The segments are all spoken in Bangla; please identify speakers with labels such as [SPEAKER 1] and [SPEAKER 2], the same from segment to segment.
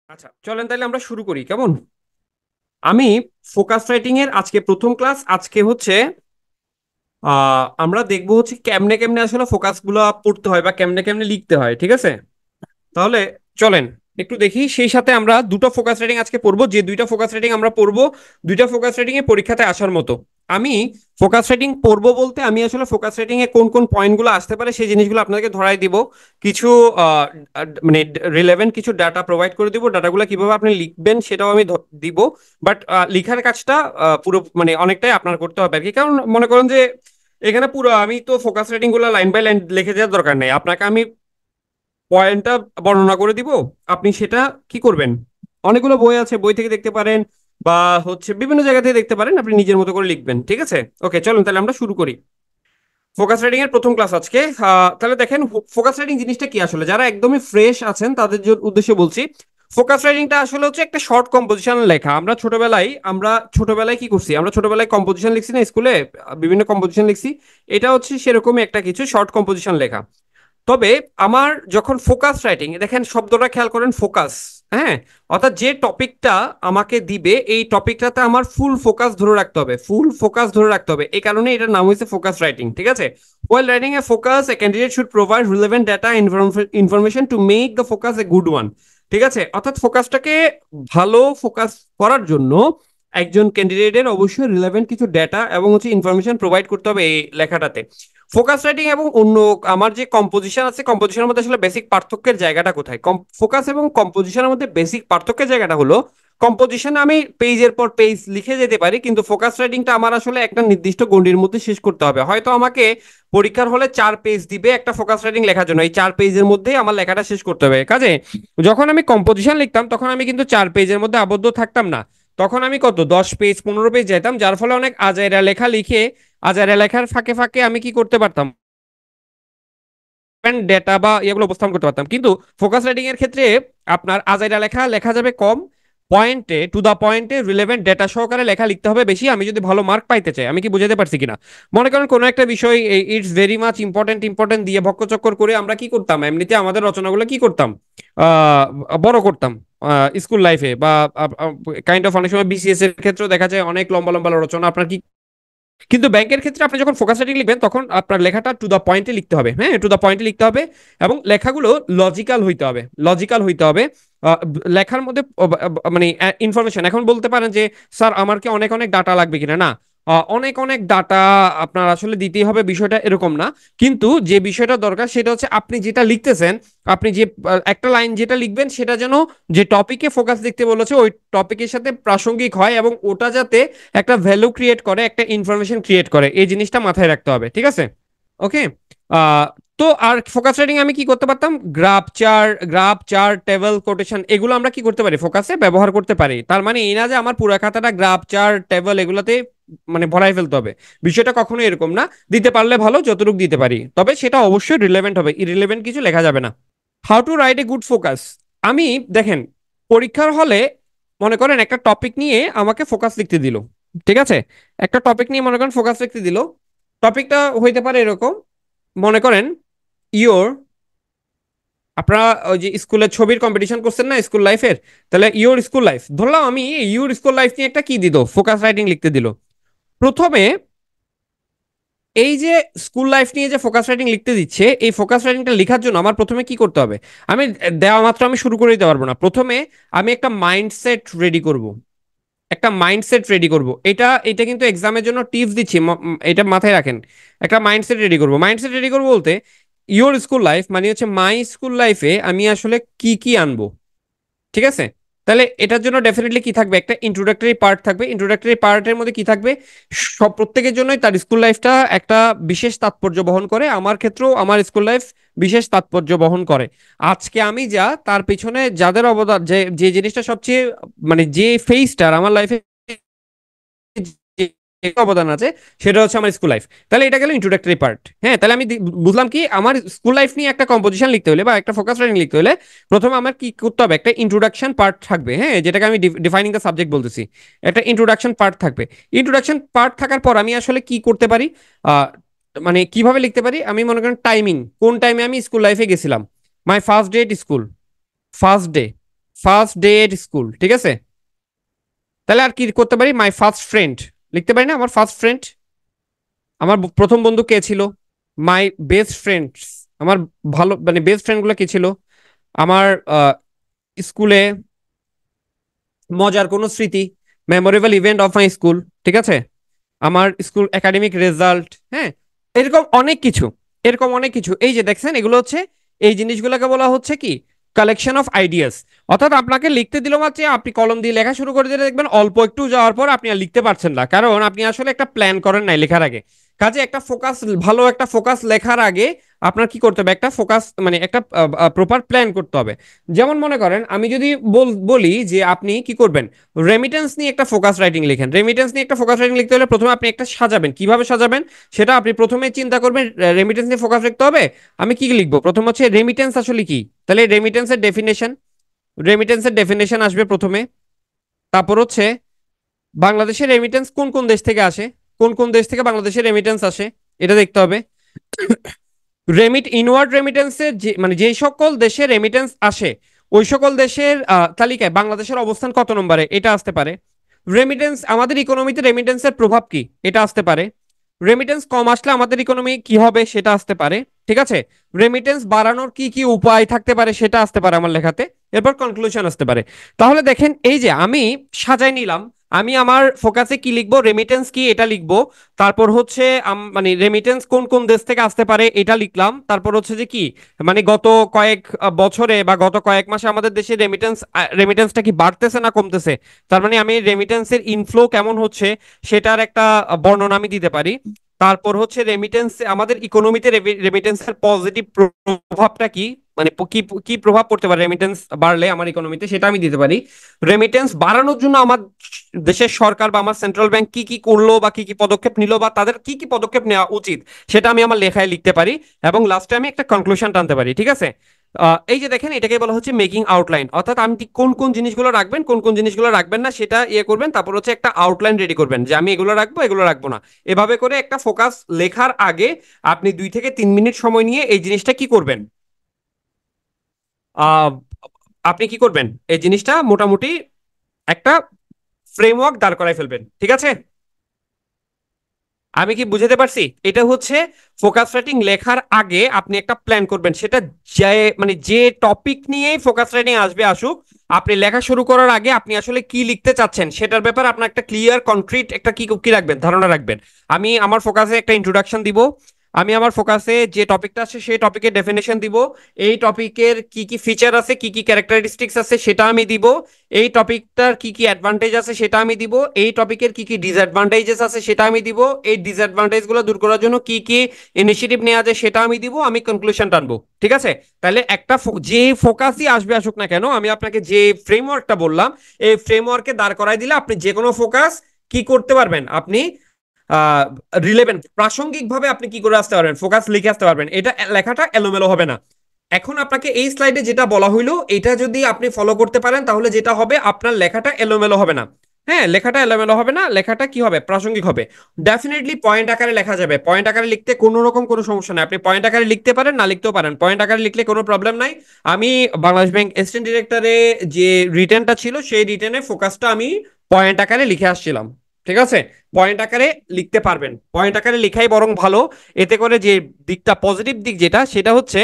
[SPEAKER 1] আচ্ছা, চলেন তাহলে আমরা শুরু করি কেমন। আমি ফোকাস রাইটিং এর আজকে প্রথম ক্লাস। আজকে হচ্ছে আমরা দেখবো হচ্ছে কেমনে কেমনে আসলে ফোকাস গুলা পড়তে হয় বা কেমনে কেমনে লিখতে হয়, ঠিক আছে? তাহলে চলেন একটু দেখি। সেই সাথে আমরা দুটো ফোকাস রেটিং আজকে পড়বো, যে দুইটা ফোকাস রেটিং আমরা পড়বো দুইটা ফোকাস রেটিং এ পরীক্ষাতে আসার মতো। আমি ফোকাস রেটিং পড়বো বলতে আমি আসলে ফোকাস রেটিং এ কোন কোন পয়েন্টগুলো আসতে পারে সেই জিনিসগুলো আপনাদেরকে ধরাই দিব। কিছু মানে রিলেভেন্ট কিছু ডাটা প্রোভাইড করে দিব, ডাটাগুলো কিভাবে আপনি লিখবেন সেটাও আমি দিব। বাট লিখার কাজটা পুরো মানে অনেকটাই আপনার করতে হবে আর কি। কারণ মনে করেন যে এখানে পুরো আমি তো ফোকাস রেটিং গুলো লাইন বাই লাইন লিখে দেওয়ার দরকার নেই, আপনাকে আমি পয়েন্টটা বর্ণনা করে দিব। আপনি সেটা কি করবেন, অনেকগুলো বই আছে, বই থেকে দেখতে পারেন বা হচ্ছে বিভিন্ন জায়গা থেকে দেখতে পারেন, আপনি নিজের মতো করে লিখবেন, ঠিক আছে? ওকে, চলুন তাহলে আমরা শুরু করি ফোকাস রাইটিং এর প্রথম ক্লাস আজকে। তাহলে দেখেন ফোকাস রাইটিং জিনিসটা কি। আসলে যারা একদমই ফ্রেশ আছেন তাদের উদ্দেশ্যে বলছি, ফোকাস রাইটিংটা আসলে হচ্ছে একটা শর্ট কম্পোজিশন লেখা। আমরা ছোটবেলায় কি করছি, আমরা ছোটবেলায় কম্পোজিশন লিখছি না স্কুলে, বিভিন্ন কম্পোজিশন লিখছি। এটা হচ্ছে সেরকমই একটা কিছু শর্ট কম্পোজিশন লেখা। তবে আমার যখন ফোকাস রাইটিং, দেখেন শব্দটা খেয়াল করেন, ফোকাস। হ্যাঁ, অর্থাৎ যে টপিকটা আমাকে দিবে এই টপিকটাতে আমার ফুল ফোকাস ধরে রাখতে হবে, ফুল ফোকাস ধরে রাখতে হবে। এই কারণে এটার নাম হয়েছে ফোকাস রাইটিং, ঠিক আছে? While writing a focus a candidate should provide relevant data information to make the focus a good one. ঠিক আছে, অর্থাৎ ফোকাসটাকে ভালো ফোকাস করার জন্য একজন ক্যান্ডিডেটের অবশ্যই রিলেভেন্ট কিছু ডেটা এবং হচ্ছে ইনফরমেশন প্রোভাইড করতে হবে এই লেখাটাতে। ফোকাস রাইটিং এবং অন্য আমার যে কম্পোজিশন আছে, কম্পোজিশনের মধ্যে আসলে বেসিক পার্থক্যের জায়গাটা কোথায়? ফোকাস এবং কম্পোজিশনের মধ্যে বেসিক পার্থক্যের জায়গাটা হলো, কম্পোজিশনে আমি পেজের পর পেজ লিখে যেতে পারি, কিন্তু ফোকাস রাইটিংটা আমার আসলে একটা নির্দিষ্ট গণ্ডির মধ্যে শেষ করতে হবে। হয়তো আমাকে পরীক্ষার হলে 4 পেজ দিবে একটা ফোকাস রাইটিং লেখার জন্য, এই 4 পেজের মধ্যেই আমার লেখাটা শেষ করতে হবে। কাজে যখন আমি কম্পোজিশন লিখতাম তখন আমি কিন্তু 4 পেজের মধ্যে আবদ্ধ থাকতাম না, তখন আমি কত 10 পেজ 15 পেজ যেতাম, যার ফলে অনেক আজাইরা লেখা লিখে আজাইরা লেখার ফাঁকে ফাঁকে আমি কি করতে পারতাম, ডেটা বা এগুলো উপস্থাপন করতে পারতাম। কিন্তু ফোকাস রাইটিং এর ক্ষেত্রে আপনার আজাইরা লেখা লেখা যাবে কম, পয়েন্টে টু দা পয়েন্টে রিলেভেন্ট ডেটা সহকারে লেখা লিখতে হবে বেশি, আমি যদি ভালো মার্ক পাইতে চাই। আমি কি বুঝাতে পারছি কিনা? মনে করেন কোনো একটা বিষয় it's very much important important দিয়ে ভক্কচক্কর করে আমরা কি করতাম, এমনিতে আমাদের রচনাগুলো কি করতাম, আহ বড় করতাম স্কুল লাইফে বা কাইন্ড অফ অনেক সময় বিসিএস এর ক্ষেত্রেও দেখা যায় অনেক লম্বা লম্বা রচনা আপনার কি। কিন্তু ব্যাংকের ক্ষেত্রে আপনি যখন ফোকাস রাইটিং লিখবেন তখন আপনার লেখাটা টু দ্য পয়েন্টে লিখতে হবে। হ্যাঁ, টু দ্য পয়েন্টে লিখতে হবে এবং লেখাগুলো লজিক্যাল হইতে হবে, লজিক্যাল হইতে হবে। লেখার মধ্যে মানে ইনফরমেশন, এখন বলতে পারেন যে স্যার আমার কি অনেক অনেক ডাটা লাগবে কিনা, না, অনেক অনেক ডাটা আপনার আসলে দিতেই হবে বিষয়টা এরকম না। কিন্তু যে বিষয়টা দরকার সেটা হচ্ছে আপনি যেটা লিখতেছেন, আপনি যে একটা লাইন যেটা লিখবেন সেটা যেন যে টপিকে ফোকাস লিখতে বলেছে ওই টপিকের সাথে প্রাসঙ্গিক হয় এবং ওটা যাতে একটা ভ্যালু ক্রিয়েট করে, একটা ইনফরমেশন ক্রিয়েট করে, এই জিনিসটা মাথায় রাখতে হবে, ঠিক আছে? ওকে। আহ তো আর ফোকাস রাইটিং আমি কি করতে পারতাম, গ্রাফ চার্ট টেবল কোটেশন এগুলো আমরা কি করতে পারি, ফোকাসে ব্যবহার করতে পারি। তার মানে এই না যে আমার পুরো খাতাটা গ্রাফ চার্ট টেবল এগুলোতে মানে ভরাই ফেলতে হবে, বিষয়টা কখনো এরকম না। দিতে পারলে ভালো, যতটুকু দিতে পারি, তবে সেটা অবশ্যই রিলেভেন্ট হবে, ইরিলেভেন্ট কিছু লেখা যাবে না। How to write a good focus. আমি দেখেন পরীক্ষার হলে মনে করেন একটা টপিক নিয়ে আমাকে ফোকাস লিখতে দিল, ঠিক আছে? একটা টপিক নিয়ে মনে করেন ফোকাস লিখতে দিল। টপিকটা হইতে পারে এরকম, মনে করেন ইওর, আপনারা ওই যে স্কুলের ছবির কম্পিটিশন করছেন না স্কুল লাইফের, তাহলে ইওর স্কুল লাইফ ধরলাম, আমি ইওর স্কুল লাইফ নিয়ে একটা কি দিল, ফোকাস রাইটিং লিখতে দিল। প্রথমে এই যে স্কুল লাইফ নিয়ে যে ফোকাস রাইটিং লিখতে দিচ্ছে, এই ফোকাস রাইটিংটা লেখার জন্য আমার প্রথমে কি করতে হবে? আমি দেওয়া মাত্র আমি শুরু করে দিতে পারবো না, প্রথমে আমি একটা মাইন্ডসেট রেডি করব, একটা মাইন্ডসেট রেডি করব। এটা এটা কিন্তু এক্সামের জন্য টিপস দিচ্ছি, এটা মাথায় রাখেন। একটা মাইন্ডসেট রেডি করব, মাইন্ডসেট রেডি করব বলতে ইওর স্কুল লাইফ মানে হচ্ছে মাই স্কুল লাইফে আমি আসলে কি কি আনবো, ঠিক আছে? তাহলে এটার জন্য ডেফিনেটলি কি থাকবে, একটা ইন্ট্রোডাক্টরি পার্ট থাকবে। ইন্ট্রোডাক্টরি পার্টের মধ্যে কি থাকবে, সব প্রত্যেকের জন্যই তার স্কুল লাইফটা একটা বিশেষ তাৎপর্য বহন করে, আমার ক্ষেত্রেও আমার স্কুল লাইফ বিশেষ তাৎপর্য বহন করে। আজকে আমি যা তার পিছনে যাদের অবদান, যে যে জিনিসটা সবচেয়ে মানে যে ফেইসটার আমার লাইফে অবদান আছে সেটা হচ্ছে আমার স্কুল লাইফ। তাহলে এটা গেল ইন্ট্রোডাক্টরি পার্ট। হ্যাঁ, তাহলে আমি বুঝলাম কি আমার স্কুল লাইফ নিয়ে একটা কম্পোজিশন লিখতে হলে বা একটা ফোকাস রাইটিং লিখতে হলে প্রথমে আমার কি করতে হবে, একটা ইন্ট্রোডাকশন পার্ট থাকবে। হ্যাঁ, যেটাকে আমি ডিফাইনিং দ্য সাবজেক্ট বলতেছি, একটা ইন্ট্রোডাকশন পার্ট থাকবে। ইন্ট্রোডাকশন পার্ট থাকার পর আমি আসলে কি করতে পারি, আহ, মানে কিভাবে লিখতে পারি, আমি মনে করেন টাইমিং, কোন টাইমে আমি স্কুল লাইফে গেছিলাম, my first day at school, first day, first day at school, ঠিক আছে? তাহলে আর কি করতে পারি? মাই ফার্স্ট ফ্রেন্ড লিখতে পারি না? আমার ফার্স্ট ফ্রেন্ড, আমার প্রথম বন্ধু কে ছিল? মাই বেস্ট ফ্রেন্ডস, আমার ভালো মানে বেস্ট ফ্রেন্ড গুলো কি ছিল? আমার স্কুলে মজার কোনো স্মৃতি, memorable event of my school, ঠিক আছে? আমার স্কুল একাডেমিক রেজাল্ট, হ্যাঁ, এরকম অনেক কিছু, এরকম অনেক কিছু। এই যে দেখছেন, এগুলো হচ্ছে, এই জিনিসগুলোকে বলা হচ্ছে কি, কালেকশন অফ আইডিয়াস। অর্থাৎ আপনাকে লিখতে দিল মাত্র আপনি কলম দিয়ে লেখা শুরু করে দিলে দেখবেন অল্প একটু যাওয়ার পর আপনি আর লিখতে পারছেন না, কারণ আপনি আসলে একটা প্ল্যান করেন নাই লেখার আগে। কাজে একটা ফোকাস, ভালো একটা ফোকাস লেখার আগে আপনার কি করতে হবে, একটা ফোকাস মানে একটা প্রপার প্ল্যান করতে হবে। যেমন মনে করেন আমি যদি বলি যে আপনি কি করবেন, রেমিটেন্স নিয়ে একটা ফোকাস রাইটিং লিখেন। রেমিটেন্স নিয়ে একটা ফোকাস রাইটিং লিখতে হলে প্রথমে আপনি একটা সাজাবেন, কিভাবে সাজাবেন সেটা আপনি প্রথমে চিন্তা করবেন। রেমিটেন্স নিয়ে ফোকাস রাখতে হবে, আমি কি লিখবো? প্রথম হচ্ছে রেমিটেন্স আসলে কি, তাহলে রেমিটেন্সের ডেফিনেশন, রেমিটেন্সের ডেফিনেশন আসবে প্রথমে। তারপর হচ্ছে বাংলাদেশের রেমিটেন্স কোন কোন দেশ থেকে আসে, কোন কোন দেশ থেকে বাংলাদেশের রেমিটেন্স আসে, এটা দেখতে হবে। ইনওয়ার্ড রেমিটেন্সের যে মানে যে সকল দেশে রেমিটেন্স আসে, ওই সকল দেশের তালিকায় বাংলাদেশের অবস্থান কত নম্বরে, এটা আসতে পারে। রেমিটেন্স আমাদের ইকোনমিতে রেমিটেন্সের প্রভাব কি, এটা আসতে পারে। রেমিটেন্স কম আসলে আমাদের ইকোনমি কি হবে, সেটা আসতে পারে। ঠিক আছে, রেমিটেন্স বাড়ানোর কি কি উপায় থাকতে পারে, সেটা আসতে পারে আমার লেখাতে। এরপর কনক্লুশন আসতে পারে। তাহলে দেখেন, এই যে আমি সাজাই নিলাম, আমি আমার ফোকাসে কি লিখবো, রেমিটেন্স কি এটা লিখবো। তারপর হচ্ছে মানে রেমিটেন্স কোন কোন দেশ থেকে আসতে পারে এটা লিখলাম। তারপর হচ্ছে যে কি, মানে গত কয়েক বছরে বা গত কয়েক মাসে আমাদের দেশে রেমিটেন্সটা কি বাড়তেছে না কমতেছে, তার মানে আমি রেমিটেন্সের ইনফ্লো কেমন হচ্ছে সেটার একটা বর্ণনা আমি দিতে পারি। তারপর হচ্ছে রেমিটেন্স আমাদের ইকোনমিতে রেমিটেন্সের পজিটিভ প্রভাবটা কি, মানে কি কি প্রভাব পড়তে পারে রেমিটেন্স বাড়লে আমার ইকোনমিতে, সেটা আমি দিতে পারি। রেমিটেন্স বাড়ানোর জন্য আমার দেশের সরকার বা আমার সেন্ট্রাল ব্যাংক কি কি করলো বা কি কি পদক্ষেপ নিল বা তাদের কি কি পদক্ষেপ নেওয়া উচিত, সেটা আমি আমার লেখায় লিখতে পারি। এবং লাস্টে আমি একটা কনক্লুশন টানতে পারি, ঠিক আছে? এই যে দেখেন, এটাকে বলা হচ্ছে মেকিং আউটলাইন। অর্থাৎ আপনি কোন কোন জিনিসগুলো রাখবেন, কোন কোন জিনিসগুলো রাখবেন না, সেটা ইয়ে করবেন। তারপর হচ্ছে একটা আউটলাইন রেডি করবেন যে আমি এগুলো রাখবো, এগুলো রাখবো না। এভাবে করে একটা ফোকাস লেখার আগে আপনি 2 থেকে 3 মিনিট সময় নিয়ে এই জিনিসটা কি করবেন, আহ, আপনি কি করবেন, এই জিনিসটা মোটামুটি একটা ফ্রেমওয়ার্ক দাঁড় করাই ফেলবেন, ঠিক আছে? আমি কি বুঝাতে পারছি? এটা হচ্ছে ফোকাস রাইটিং লেখার আগে আপনি একটা প্ল্যান করবেন, সেটা যে মানে যে টপিক নিয়েই ফোকাস রাইটিং আসবে আসুক, আপনি লেখা শুরু করার আগে আপনি আসলে কি লিখতে চাচ্ছেন সেটার ব্যাপারে আপনার একটা ক্লিয়ার কনক্রিট একটা কি কি রাখবেন, ধারণা রাখবেন। আমি আমার ফোকাসে একটা ইন্ট্রোডাকশন দিব, আমি আমার ফোকাসে যে টপিকটা আছে সেই টপিকের ডেফিনেশন দিব, এই টপিকের কি কি ফিচার আছে, কি কি ক্যারেক্টারিস্টিক্স আছে সেটা আমি দিব, এই টপিকটার কি কি অ্যাডভান্টেজ আছে সেটা আমি দিব, এই টপিকের কি কি ডিসঅ্যাডভান্টেজেস আছে সেটা আমি দিব, এই ডিসঅ্যাডভান্টেজ গুলো দূর করার জন্য কি কি ইনিশিয়েটিভ নেওয়া যায় সেটা আমি দিব, আমি কনক্লুশন টানবো, ঠিক আছে? তাহলে একটা যে ফোকাসই আসবে আসুক না কেন, আমি আপনাকে যে ফ্রেমওয়ার্কটা বললাম, এই ফ্রেমওয়ার্কে দাঁড় করাই দিলে আপনি যে কোনো ফোকাস কি করতে পারবেন, আপনি রিলেভেন্ট প্রাসঙ্গিক ভাবে আপনি কি করে আসতে পারবেন, ফোকাস লিখে আসতে পারবেন, এটা লেখাটা এলোমেলো হবে না। এখন আপনাকে এই স্লাইডে যেটা বলা হইলো এটা যদি আপনি ফলো করতে পারেন তাহলে যেটা হবে, আপনার লেখাটা এলোমেলো হবে না। হ্যাঁ, লেখাটা এলোমেলো হবে না, লেখাটা কি হবে, প্রাসঙ্গিক হবে। ডেফিনেটলি পয়েন্ট আকারে লেখা যাবে, পয়েন্ট আকারে লিখতে কোনো রকম কোনো সমস্যা নাই, আপনি পয়েন্ট আকারে লিখতে পারেন, না লিখতেও পারেন, পয়েন্ট আকারে লিখলে কোনো প্রবলেম নাই। আমি বাংলাদেশ ব্যাংক অ্যাসিস্ট্যান্ট ডিরেক্টরে যে রিটেনটা ছিল সেই রিটেনের ফোকাসটা আমি পয়েন্ট আকারে লিখে আসছিলাম, ঠিক আছে? পয়েন্ট আকারে লিখতে পারবেন, পয়েন্ট আকারে লিখাই বরং ভালো। এতে করে যে দিকটা, পজিটিভ দিক যেটা, সেটা হচ্ছে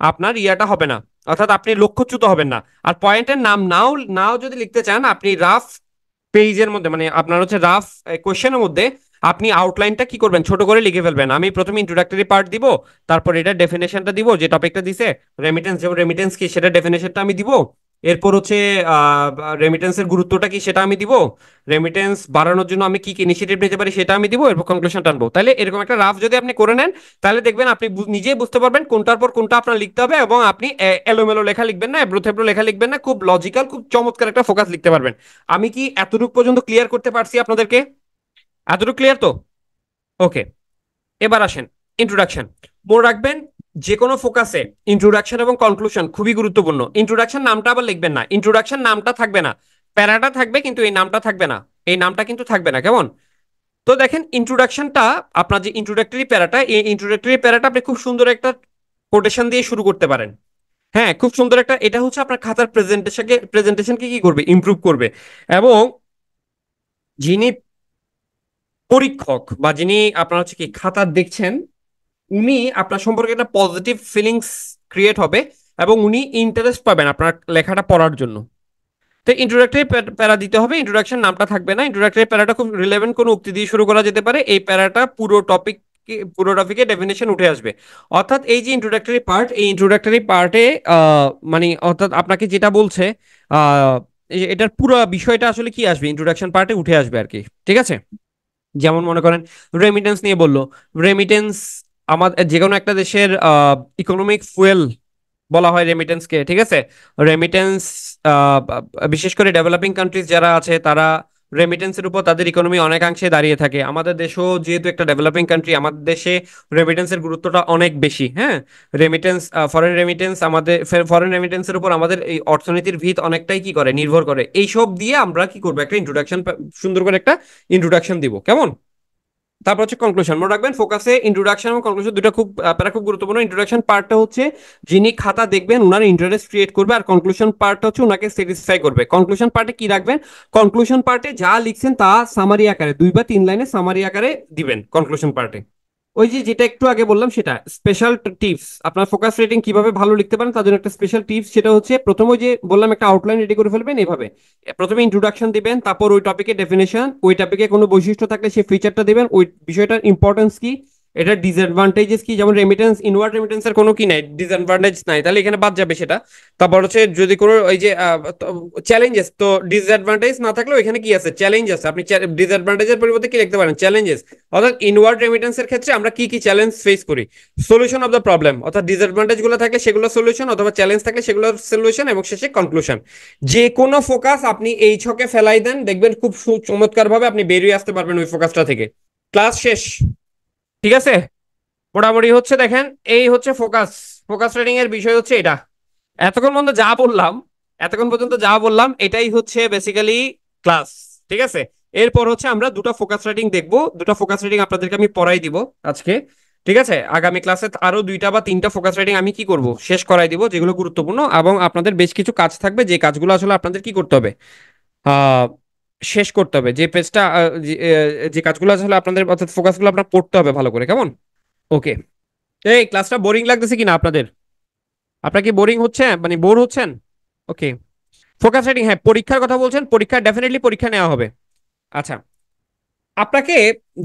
[SPEAKER 1] আপনার ইয়াটা হবে না, অর্থাৎ আপনি লক্ষ্যচ্যুত হবেন না। আর পয়েন্টের নাম নাও নাও যদি লিখতে চান, আপনি রাফ পেজের মধ্যে মানে আপনার হচ্ছে রাফ কোয়েশ্চেনের মধ্যে আপনি আউটলাইনটা কি করবেন, ছোট করে লিখে ফেলবেন। আমি প্রথমে ইন্ট্রোডাক্টরি পার্ট দিব, তারপর এটা ডেফিনেশনটা দিব, যে টপিকটা দিছে রেমিটেন্স, যেমন রেমিটেন্স কি সেটা ডেফিনেশনটা আমি দিব। এরপর হচ্ছে রেমিটেন্সের গুরুত্বটা কি সেটা আমি দিব, রেমিটেন্স বাড়ানোর জন্য আমি কি কি ইনিশিয়েটিভ নিতে পারি সেটা আমি দিব, এরপর কনক্লুশন টানবো। তাহলে এরকম একটা রাফ যদি আপনি করে নেন, তাহলে দেখবেন আপনি নিজেই বুঝতে পারবেন কোনটার পর কোনটা আপনার লিখতে হবে, এবং আপনি এলোমেলো লেখা লিখবেন না, এবড়ো থেবড়ো লেখা লিখবেন না, খুব লজিক্যাল, খুব চমৎকার একটা ফোকাস লিখতে পারবেন। আমি কি এতটুকু পর্যন্ত ক্লিয়ার করতে পারছি আপনাদেরকে? এতটুকু ক্লিয়ার তো? ওকে, এবার আসেন ইন্ট্রোডাকশন। মনে রাখবেন, যে কোনো ফোকাসে ইন্ট্রোডাকশন এবং কনক্লুশন খুবই গুরুত্বপূর্ণ। ইন্ট্রোডাকশন নামটা আবার লিখবেন না, ইন্ট্রোডাকশন নামটা থাকবে না, প্যারাটা থাকবে কিন্তু এই নামটা থাকবে না, এই নামটা কিন্তু থাকবে না, কেমন? তো দেখেন ইন্ট্রোডাকশনটা, আপনার যে ইন্ট্রোডাক্টরি প্যারাটা, এই ইন্ট্রোডাক্টরি প্যারাটা আপনি খুব সুন্দর একটা কোটেশন দিয়ে শুরু করতে পারেন। হ্যাঁ, খুব সুন্দর একটা, এটা হচ্ছে আপনার খাতার প্রেজেন্টেশনকে কি করবে, ইমপ্রুভ করবে। এবং যিনি পরীক্ষক বা যিনি আপনার হচ্ছে কি খাতা দেখছেন, উনি আপনার সম্পর্কে একটা পজিটিভ ফিলিংস ক্রিয়েট হবে, এবং উনি ইন্টারেস্ট পাবেন আপনার লেখাটা পড়ার জন্য। তো ইন্ট্রোডাক্টরি প্যারা দিতে হবে, ইন্ট্রোডাকশন নামটা থাকবে না, ইন্ট্রোডাক্টরি প্যারাটা খুব রিলেভেন্ট কোনো উক্তি দিয়ে শুরু করা যেতে পারে, এই প্যারাটা পুরো টপিকে ডেফিনেশন উঠে আসবে। অর্থাৎ এই যে ইন্ট্রোডাক্টরি পার্ট, এই ইন্ট্রোডাক্টরি পার্টে মানে অর্থাৎ আপনাকে যেটা বলছে, আহ, এটার পুরো বিষয়টা আসলে কি আসবে, ইন্ট্রোডাকশন পার্টে উঠে আসবে আর কি। ঠিক আছে, যেমন মনে করেন রেমিটেন্স নিয়ে বললো। রেমিটেন্স আমাদের যে কোনো একটা দেশের ইকোনমিক ফুয়েল বলা হয় রেমিটেন্সকে, ঠিক আছে। রেমিটেন্স বিশেষ করে ডেভেলপিং কান্ট্রিজ যারা আছে তারা রেমিটেন্সের উপর তাদের ইকোনমি অনেকাংশে দাঁড়িয়ে থাকে। আমাদের দেশও যেহেতু একটা ডেভেলপিং কান্ট্রি, আমাদের দেশে রেমিটেন্সের গুরুত্বটা অনেক বেশি। হ্যাঁ, রেমিটেন্স, ফরেন রেমিটেন্স, আমাদের ফরেন রেমিটেন্সের উপর আমাদের এই অর্থনীতির ভিত অনেকটাই কি করে, নির্ভর করে। এইসব দিয়ে আমরা কি করবো, একটা ইন্ট্রোডাকশন, সুন্দর করে একটা ইন্ট্রোডাকশন দিব, কেমন। তারপর হচ্ছে কনক্লুশন। মনে রাখবেন ফোকাসে ইন্ট্রোডাকশন এবং কনক্লুশন দুটো খুব প্যারা খুব গুরুত্বপূর্ণ। ইন্ট্রোডাকশন পার্টটা হচ্ছে যিনি খাতা দেখবেন উনার ইন্টারেস্ট ক্রিয়েট করবে, আর কনক্লুশন পার্টটা হচ্ছে উনাকে স্যাটিসফাই করবে। কনক্লুশন পার্টে কি রাখবেন, কনক্লুশন পার্টে যা লিখছেন তা সামারি আকারে 2 বা 3 লাইনে সামারি আকারে দিবেন কনক্লুশন পার্টে। ওই যে যেটা একটু আগে বললাম সেটা স্পেশাল টিপস, আপনার ফোকাস রেটিং কিভাবে ভালো লিখতে পারেন তার জন্য একটা স্পেশাল টিপস, সেটা হচ্ছে প্রথমে ওই যে বললাম একটা আউটলাইন রেডি করে ফেলবেন এভাবে। প্রথমে ইন্ট্রোডাকশন দিবেন, তারপর ওই টপিকের ডেফিনেশন, ওই টপিকে কোনো বৈশিষ্ট্য থাকলে সেই ফিচারটা দিবেন, ওই বিষয়টার ইম্পর্টেন্স কি, এটার ডিসঅ্যাডভান্টেজেস কি। যেমন রেমিটেন্স, ইনওয়ার্ড রেমিটেন্সের কোনো কি নাই, ডিসঅ্যাডভান্টেজ নাই, তাহলে এখানে বাদ যাবে সেটা। তারপর হচ্ছে যদি কোনো ওই যে চ্যালেঞ্জেস, তো ডিসঅ্যাডভান্টেজ না থাকলেও এখানে কি আছে, চ্যালেঞ্জ আছে। আপনি ডিসঅ্যাডভান্টেজের পরিবর্তে কি লিখতে পারেন, চ্যালেঞ্জেস। অর্থাৎ ইনওয়ার্ড রেমিটেন্সের ক্ষেত্রে আমরা কি কি চ্যালেঞ্জ ফেস করি, সলিউশন অফ দ্য প্রবলেম। অর্থাৎ ডিসঅ্যাডভান্টেজ গুলো থাকলে সেগুলো সলিউশন, অথবা চ্যালেঞ্জ থাকলে সেগুলো সলিউশন, এবং শেষে কনক্লুশন। যে কোনো ফোকাস আপনি এই ছকে ফেলাই দেন, দেখবেন খুব চমৎকার ভাবে আপনি বেরিয়ে আসতে পারবেন ওই ফোকাসটা থেকে। ক্লাস শেষ, ঠিক আছে। মোটামুটি হচ্ছে দেখেন, এই হচ্ছে ফোকাস, ফোকাস রেটিং এর বিষয় হচ্ছে এটা। এতক্ষণ পর্যন্ত যা বললাম, এতক্ষণ পর্যন্ত যা বললাম এটাই হচ্ছে বেসিক্যালি ক্লাস। ঠিক আছে, এরপর হচ্ছে আমরা দুটো ফোকাস রেটিং দেখবো, দুটো ফোকাস রেটিং আপনাদেরকে আমি পড়াই দিব আজকে। ঠিক আছে, আগামী ক্লাসে আরো 2টা বা 3টা ফোকাস রেটিং আমি কি করব, শেষ করাই দিব, যেগুলো গুরুত্বপূর্ণ। এবং আপনাদের বেশ কিছু কাজ থাকবে, যে কাজগুলো আসলে আপনাদের কি করতে হবে, আহ শেষ করতে হবে। যে পেজটা যে কাজগুলো আসলে আপনাদের, অর্থাৎ ফোকাসগুলো আপনার পড়তে হবে ভালো করে, কেমন। ওকে, এই ক্লাসটা বোরিং লাগতেছে কিনা আপনাদের? আপনার কি বোরিং হচ্ছে, মানে বোর হচ্ছেন? ওকে, ফোকাস রাইটিং, হ্যাঁ পরীক্ষার কথা বলছেন, পরীক্ষা ডেফিনেটলি পরীক্ষা নেওয়া হবে। আচ্ছা, আপনাকে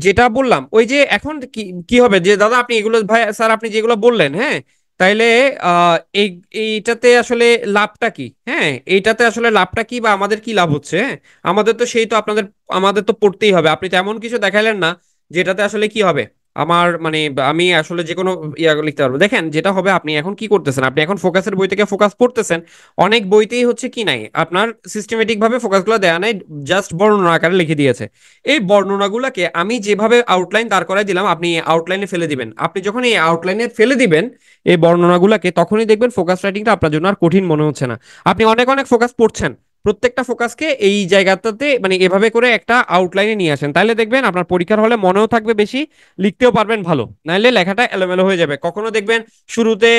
[SPEAKER 1] যেটা বললাম ওই যে এখন কি কি হবে, যে দাদা আপনি এগুলো, ভাই স্যার আপনি যেগুলো বললেন, হ্যাঁ তাইলে এই এইটাতে আসলে লাভটা কি, হ্যাঁ এইটাতে আসলে লাভটা কি, বা আমাদের কি লাভ হচ্ছে, হ্যাঁ আমাদের তো সেই তো আপনাদের, আমাদের তো পড়তেই হবে। আপনি তো এমন কিছু দেখাইলেন না যেটাতে আসলে কি হবে আমার, মানে আমি আসলে যে কোনো ইয়া লিখতে পারবো। দেখেন যেটা হবে, আপনি এখন কি করতেছেন, আপনি এখন ফোকাসের বই থেকে ফোকাস পড়তেছেন। অনেক বইতেই হচ্ছে কি নাই, আপনার সিস্টেমেটিক ভাবে ফোকাসগুলো দেয়া নাই, জাস্ট বর্ণনা আকারে লিখে দিয়েছে। এই বর্ণনাগুলোকে আমি যেভাবে আউটলাইন দাঁড় করাই দিলাম, আপনি আউটলাইনে ফেলে দিবেন। আপনি যখন এই আউটলাইনে ফেলে দিবেন এই বর্ণনাগুলোকে, তখনই দেখবেন ফোকাস রাইটিংটা আপনার জন্য আর কঠিন মনে হচ্ছে না। আপনি অনেক অনেক ফোকাস পড়ছেন, প্রত্যেকটা ফোকাসকে এই জায়গাটাতে মানে এভাবে করে একটা আউটলাইনে নিয়ে আসেন, তাহলে দেখবেন আপনার পরীক্ষার হলে মনেও থাকবে বেশি, লিখতেও পারবেন ভালো। নাইলে লেখাটা এলোমেলো হয়ে যাবে। কখনো দেখবেন শুরুতে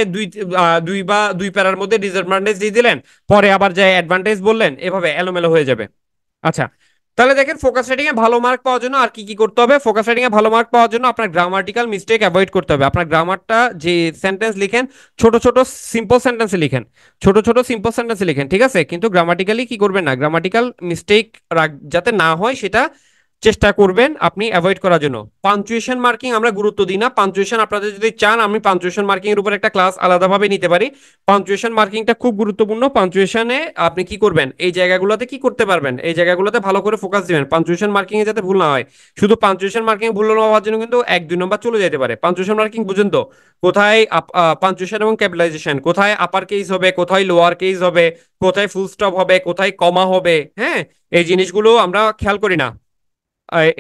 [SPEAKER 1] দুই প্যারার মধ্যে ডিসঅ্যাডভান্টেজ দিয়ে দিলেন, পরে আবার যায় অ্যাডভান্টেজ বললেন, এভাবে এলোমেলো হয়ে যাবে। আচ্ছা, তাহলে দেখেন ফোকাস রাইটিং এ ভালো মার্ক পাওয়ার জন্য আর কি কি করতে হবে। ফোকাস রাইটিং এ ভালো মার্ক পাওয়ার জন্য আপনার গ্রামাটিক্যাল মিস্টেক অ্যাভয়েড করতে হবে। আপনার গ্রামারটা যে সেন্টেন্স লিখেন, ছোট ছোট সিম্পল সেন্টেন্সে লিখেন, ছোট ছোট সিম্পল সেন্টেন্সে লিখেন, ঠিক আছে। কিন্তু গ্রামাটিক্যালি কি করবেন না, গ্রামাটিক্যাল মিস্টেক যাতে না হয় সেটা চেষ্টা করবেন আপনি অ্যাভয়েড করার জন্য। পাঞ্চুয়েশন মার্কিং আমরা গুরুত্ব দিই না। পাঞ্চুয়েশন আপনাদের যদি চান, আমি পাঞ্চুয়েশন মার্কিং এর উপর একটা ক্লাস আলাদাভাবে নিতে পারি। পাঞ্চুয়েশন মার্কিংটা খুব গুরুত্বপূর্ণ। পাঞ্চুয়েশনে আপনি কি করবেন, এই জায়গাগুলোতে কি করতে পারবেন, এই জায়গাগুলোতে ভালো করে ফোকাস দিবেন পাঞ্চুয়েশন মার্কিং এ যাতে ভুল না হয়। শুধু পাঞ্চুয়েশন মার্কিং ভুল না হওয়ার জন্য কিন্তু 1-2 নম্বর চলে যেতে পারে। পাঞ্চুয়েশন মার্কিং বুঝেন তো, কোথায় পাঞ্চুয়েশন এবং ক্যাপিটালাইজেশন, কোথায় আপার কেস হবে, কোথায় লোয়ার কেস হবে, কোথায় ফুল স্টপ হবে, কোথায় কমা হবে, হ্যাঁ এই জিনিসগুলো আমরা খেয়াল করি না।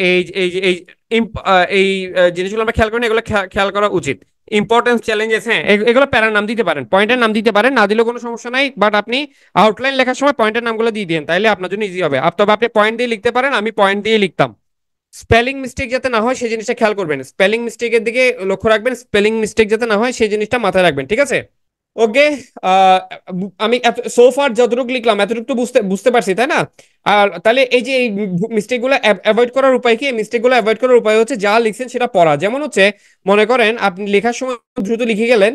[SPEAKER 1] এই এই এই এই জিনিসগুলো আমরা খেয়াল করি না, এগুলো খেয়াল করা উচিত। ইম্পর্টেন্স, চ্যালেঞ্জেস, হ্যাঁ এগুলো প্যারার নাম দিতে পারেন, পয়েন্টের নাম দিতে পারেন, না দিলেও কোনো সমস্যা নাই। বাট আপনি আউটলাইন লেখার সময় পয়েন্টের নামগুলো দিয়ে দিন, তাইলে আপনার জন্য ইজি হবে। তবে আপনি পয়েন্ট দিয়ে লিখতে পারেন, আমি পয়েন্ট দিয়ে লিখতাম। স্পেলিং মিস্টেক যাতে না হয় সেই জিনিসটা খেয়াল করবেন, স্পেলিং মিস্টেকের দিকে লক্ষ্য রাখবেন, স্পেলিং মিস্টেক যাতে না হয় সেই জিনিসটা মাথায় রাখবেন, ঠিক আছে। ওকে। আমি সো ফার যতটুকু লিখলাম এতটুকু তো বুঝতে বুঝতে পারছি, তাই না? আর তাহলে এই যে এই মিস্টেক গুলো অ্যাভয়েড করার উপায় কি? মিস্টেক গুলো অ্যাভয়েড করার উপায় হচ্ছে যা লিখছেন সেটা পড়া। যেমন হচ্ছে মনে করেন আপনি লেখার সময় দ্রুত লিখে গেলেন,